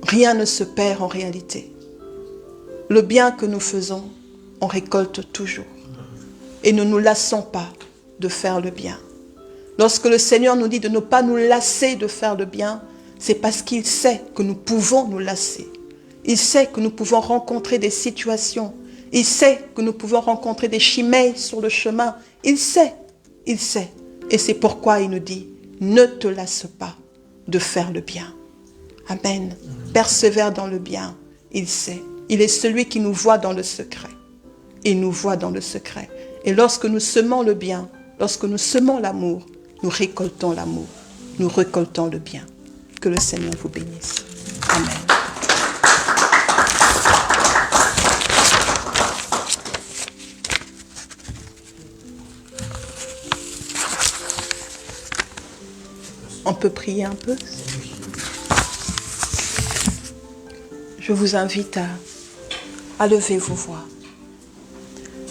Rien ne se perd en réalité. Le bien que nous faisons, on récolte toujours. Et ne nous lassons pas de faire le bien. Lorsque le Seigneur nous dit de ne pas nous lasser de faire le bien, c'est parce qu'il sait que nous pouvons nous lasser. Il sait que nous pouvons rencontrer des situations. Il sait que nous pouvons rencontrer des chimères sur le chemin. Il sait. Et c'est pourquoi il nous dit, ne te lasse pas de faire le bien. Amen. Persévère dans le bien. Il sait. Il est celui qui nous voit dans le secret. Il nous voit dans le secret. Et lorsque nous semons le bien, lorsque nous semons l'amour, nous récoltons l'amour. Nous récoltons le bien. Que le Seigneur vous bénisse. Amen. On peut prier un peu? Je vous invite à lever vos voix.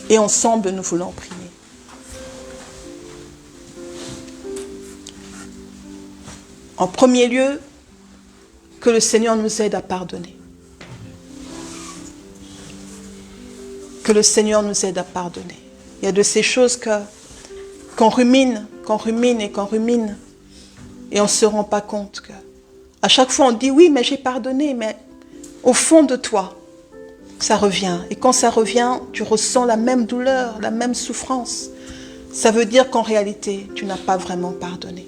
Et ensemble, nous voulons prier. En premier lieu, que le Seigneur nous aide à pardonner. Que le Seigneur nous aide à pardonner. Il y a de ces choses qu'on rumine, et on ne se rend pas compte que à chaque fois on dit oui, mais j'ai pardonné, mais au fond de toi, ça revient. Et quand ça revient, tu ressens la même douleur, la même souffrance. Ça veut dire qu'en réalité, tu n'as pas vraiment pardonné.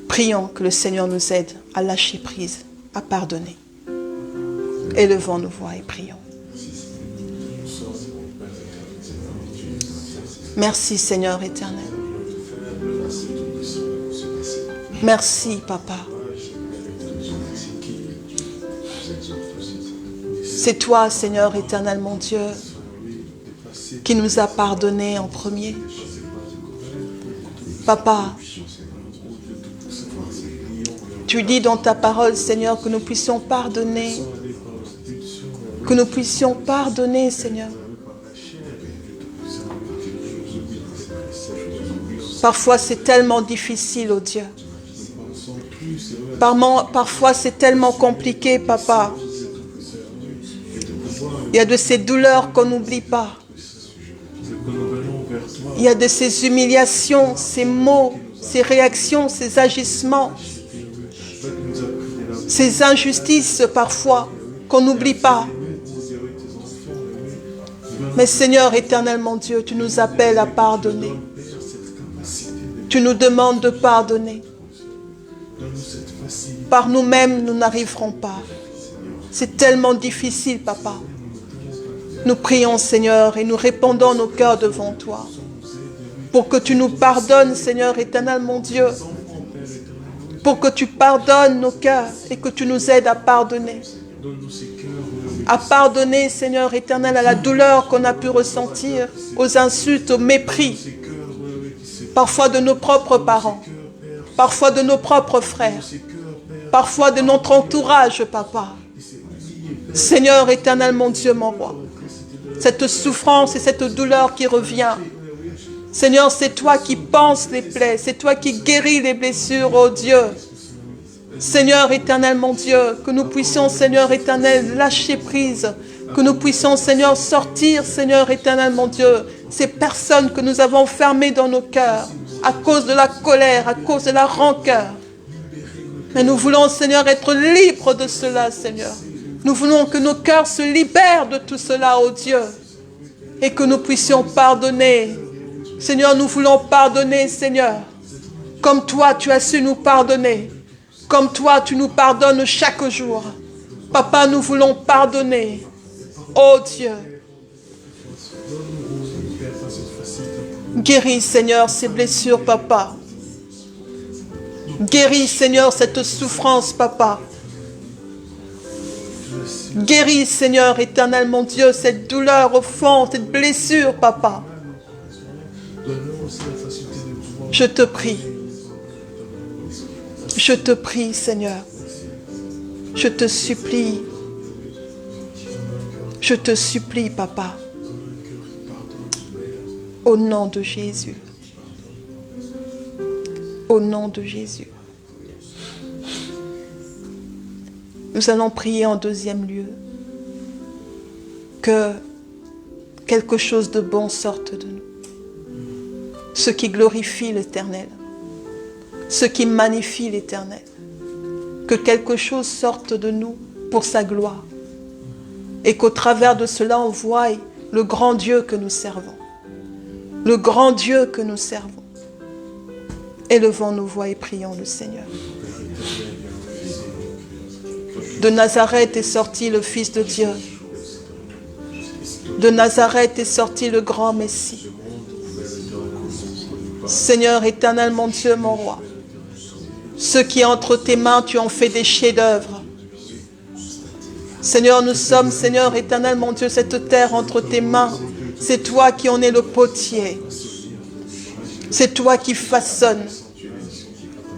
Prions que le Seigneur nous aide à lâcher prise, à pardonner. Élevons nos voix et prions. Merci Seigneur éternel. Merci Papa. C'est toi Seigneur éternel mon Dieu qui nous a pardonné en premier. Papa, tu dis dans ta parole Seigneur que nous puissions pardonner. Que nous puissions pardonner Seigneur. Parfois c'est tellement difficile, oh Dieu. Parfois c'est tellement compliqué, Papa. Il y a de ces douleurs qu'on n'oublie pas. Il y a de ces humiliations, ces mots, ces réactions, ces agissements, ces injustices parfois qu'on n'oublie pas. Mais Seigneur éternel mon Dieu, tu nous appelles à pardonner. Tu nous demandes de pardonner. Par nous-mêmes, nous n'arriverons pas. C'est tellement difficile, Papa. Nous prions, Seigneur, et nous répandons nos cœurs devant toi. Pour que tu nous pardonnes, Seigneur éternel, mon Dieu. Pour que tu pardonnes nos cœurs et que tu nous aides à pardonner. À pardonner, Seigneur éternel, à la douleur qu'on a pu ressentir, aux insultes, au mépris. Parfois de nos propres parents, parfois de nos propres frères, parfois de notre entourage, Papa. Seigneur éternel, mon Dieu, mon roi, cette souffrance et cette douleur qui revient, Seigneur, c'est toi qui panses les plaies, c'est toi qui guéris les blessures, oh Dieu. Seigneur éternel, mon Dieu, que nous puissions, Seigneur éternel, lâcher prise, que nous puissions, Seigneur, sortir, Seigneur éternel, mon Dieu, ces personnes que nous avons fermées dans nos cœurs à cause de la colère, à cause de la rancœur. Mais nous voulons, Seigneur, être libres de cela, Seigneur. Nous voulons que nos cœurs se libèrent de tout cela, oh Dieu, et que nous puissions pardonner. Seigneur, nous voulons pardonner, Seigneur, comme toi, tu as su nous pardonner, comme toi, tu nous pardonnes chaque jour. Papa, nous voulons pardonner, oh Dieu. Guéris, Seigneur, ces blessures, Papa. Guéris, Seigneur, cette souffrance, Papa. Guéris, Seigneur, éternel, mon Dieu, cette douleur au fond, cette blessure, Papa. Je te prie. Je te prie, Seigneur. Je te supplie. Je te supplie, Papa. Au nom de Jésus. Au nom de Jésus. Nous allons prier en deuxième lieu que quelque chose de bon sorte de nous. Ce qui glorifie l'Éternel. Ce qui magnifie l'Éternel. Que quelque chose sorte de nous pour sa gloire. Et qu'au travers de cela, on voie le grand Dieu que nous servons. Le grand Dieu que nous servons. Élevons nos voix et prions le Seigneur. De Nazareth est sorti le Fils de Dieu. De Nazareth est sorti le grand Messie. Seigneur éternel, mon Dieu, mon roi. Ce qui est entre tes mains, tu en fais des chefs-d'œuvre. Seigneur, nous sommes, Seigneur éternel, mon Dieu, cette terre entre tes mains. C'est toi qui en es le potier. C'est toi qui façonnes.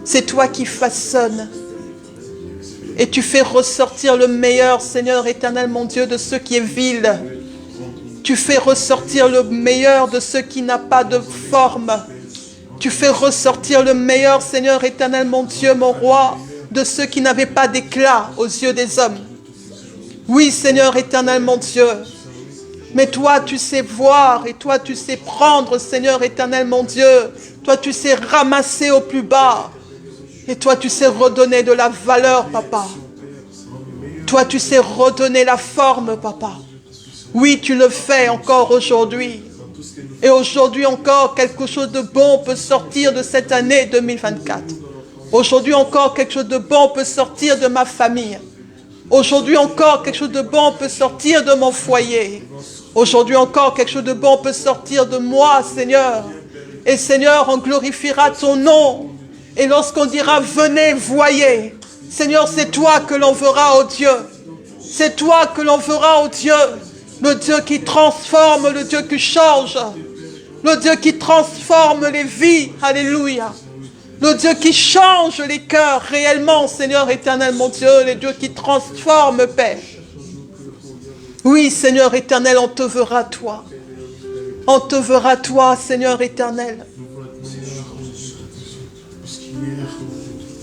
C'est toi qui façonnes. Et tu fais ressortir le meilleur, Seigneur éternel, mon Dieu, de ce qui est vil. Tu fais ressortir le meilleur de ce qui n'a pas de forme. Tu fais ressortir le meilleur, Seigneur éternel, mon Dieu, mon roi, de ceux qui n'avaient pas d'éclat aux yeux des hommes. Oui, Seigneur éternel, mon Dieu. Mais toi, tu sais voir et toi, tu sais prendre, Seigneur éternel, mon Dieu. Toi, tu sais ramasser au plus bas. Et toi, tu sais redonner de la valeur, Papa. Toi, tu sais redonner la forme, Papa. Oui, tu le fais encore aujourd'hui. Et aujourd'hui encore, quelque chose de bon peut sortir de cette année 2024. Aujourd'hui encore, quelque chose de bon peut sortir de ma famille. Aujourd'hui encore, quelque chose de bon peut sortir de mon foyer. Aujourd'hui encore, quelque chose de bon peut sortir de moi, Seigneur. Et Seigneur, on glorifiera ton nom. Et lorsqu'on dira, venez, voyez. Seigneur, c'est toi que l'on verra, oh Dieu. C'est toi que l'on verra, oh Dieu. Le Dieu qui transforme, le Dieu qui change. Le Dieu qui transforme les vies. Alléluia. Le Dieu qui change les cœurs réellement, Seigneur éternel, mon Dieu. Le Dieu qui transforme, Père. Oui, Seigneur éternel, on te verra, toi. On te verra, toi, Seigneur éternel.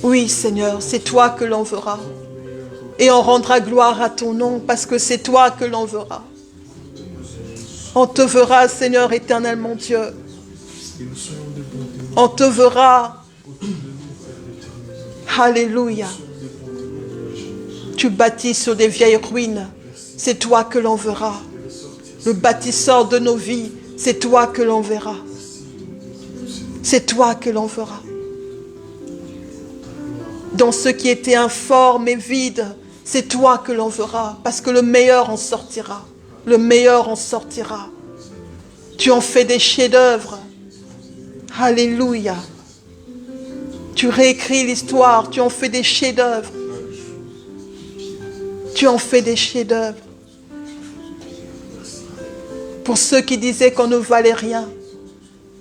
Oui, Seigneur, c'est toi que l'on verra. Et on rendra gloire à ton nom parce que c'est toi que l'on verra. On te verra, Seigneur éternel, mon Dieu. On te verra. Alléluia. Tu bâtis sur des vieilles ruines. C'est toi que l'on verra. Le bâtisseur de nos vies, c'est toi que l'on verra. C'est toi que l'on verra. Dans ce qui était informe et vide, c'est toi que l'on verra. Parce que le meilleur en sortira. Le meilleur en sortira. Tu en fais des chefs-d'œuvre. Alléluia. Tu réécris l'histoire. Tu en fais des chefs-d'œuvre. Tu en fais des chefs-d'œuvre. Pour ceux qui disaient qu'on ne valait rien.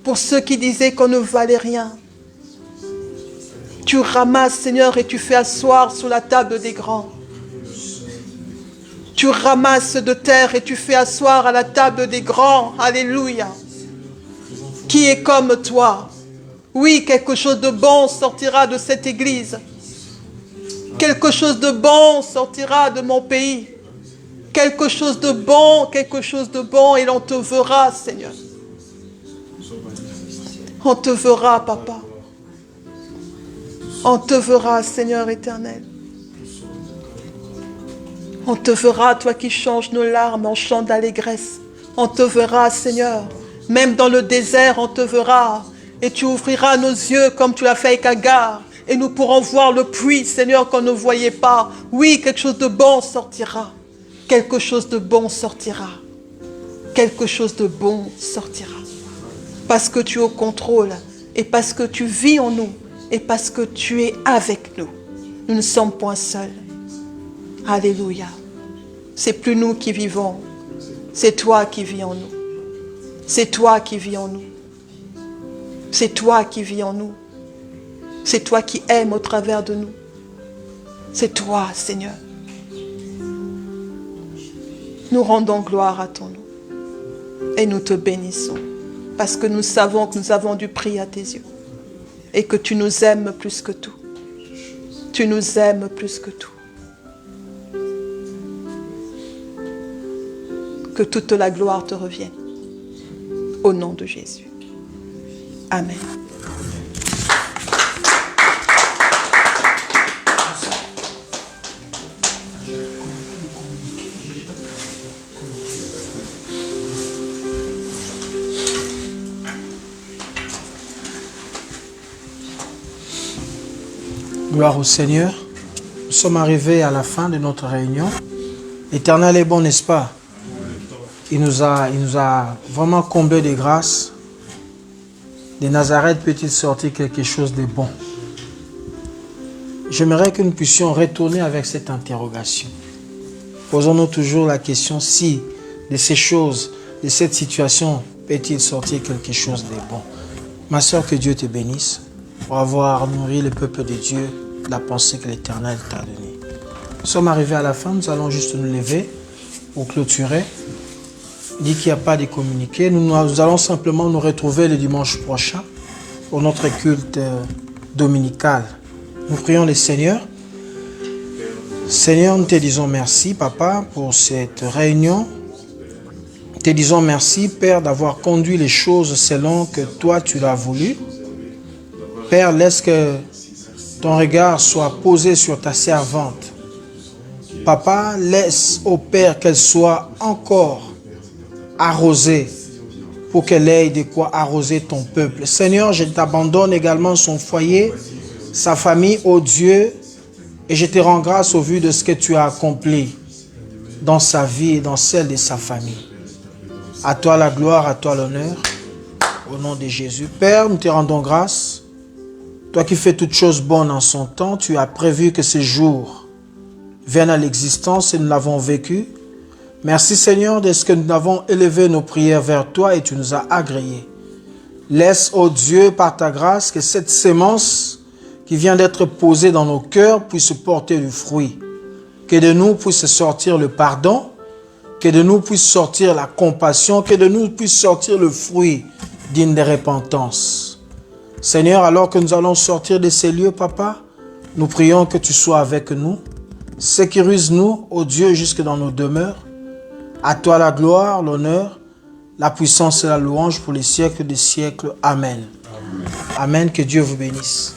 Pour ceux qui disaient qu'on ne valait rien. Tu ramasses, Seigneur, et tu fais asseoir sur la table des grands. Tu ramasses de terre et tu fais asseoir à la table des grands. Alléluia. Qui est comme toi? Oui, quelque chose de bon sortira de cette église. Quelque chose de bon sortira de mon pays. Quelque chose de bon, et l'on te verra, Seigneur. On te verra, Papa. On te verra, Seigneur éternel. On te verra, toi qui changes nos larmes en chants d'allégresse. On te verra, Seigneur. Même dans le désert, on te verra. Et tu ouvriras nos yeux comme tu l'as fait avec Agar. Et nous pourrons voir le puits, Seigneur, qu'on ne voyait pas. Oui, quelque chose de bon sortira. Quelque chose de bon sortira. Quelque chose de bon sortira. Parce que tu es au contrôle. Et parce que tu vis en nous. Et parce que tu es avec nous. Nous ne sommes point seuls. Alléluia. C'est plus nous qui vivons. C'est toi qui vis en nous. C'est toi qui vis en nous. C'est toi qui vis en nous. C'est toi qui aimes au travers de nous. C'est toi, Seigneur. Nous rendons gloire à ton nom. Et nous te bénissons. Parce que nous savons que nous avons du prix à tes yeux. Et que tu nous aimes plus que tout. Tu nous aimes plus que tout. Que toute la gloire te revienne. Au nom de Jésus. Amen. Gloire au Seigneur. Nous sommes arrivés à la fin de notre réunion. L'Éternel est bon, n'est-ce pas? Il nous a vraiment comblé de grâce. De Nazareth peut-il sortir quelque chose de bon? J'aimerais que nous puissions retourner avec cette interrogation. Posons-nous toujours la question si de ces choses, de cette situation, peut-il sortir quelque chose de bon? Ma soeur, que Dieu te bénisse pour avoir nourri le peuple de Dieu de la pensée que l'Éternel t'a donnée. Nous sommes arrivés à la fin, nous allons juste nous lever pour clôturer. Il dit qu'il n'y a pas de communiqué. Nous allons simplement nous retrouver le dimanche prochain pour notre culte dominical. Nous prions le Seigneur. Seigneur, nous te disons merci, Papa, pour cette réunion. Nous te disons merci, Père, d'avoir conduit les choses selon que toi, tu l'as voulu. Père, laisse que ton regard soit posé sur ta servante. Papa, laisse, ô Père, qu'elle soit encore arrosée pour qu'elle ait de quoi arroser ton peuple. Seigneur, je t'abandonne également son foyer, sa famille, ô Dieu, et je te rends grâce au vu de ce que tu as accompli dans sa vie et dans celle de sa famille. À toi la gloire, à toi l'honneur, au nom de Jésus. Père, nous te rendons grâce. Toi qui fais toutes choses bonnes en son temps, tu as prévu que ces jours viennent à l'existence et nous l'avons vécu. Merci Seigneur de ce que nous avons élevé nos prières vers toi et tu nous as agréés. Laisse, ô Dieu, par ta grâce, que cette sémence qui vient d'être posée dans nos cœurs puisse porter du fruit. Que de nous puisse sortir le pardon, que de nous puisse sortir la compassion, que de nous puisse sortir le fruit digne de repentance. Seigneur, alors que nous allons sortir de ces lieux, Papa, nous prions que tu sois avec nous. Sécurise-nous, ô Dieu, jusque dans nos demeures. À toi la gloire, l'honneur, la puissance et la louange pour les siècles des siècles. Amen. Amen. Que Dieu vous bénisse.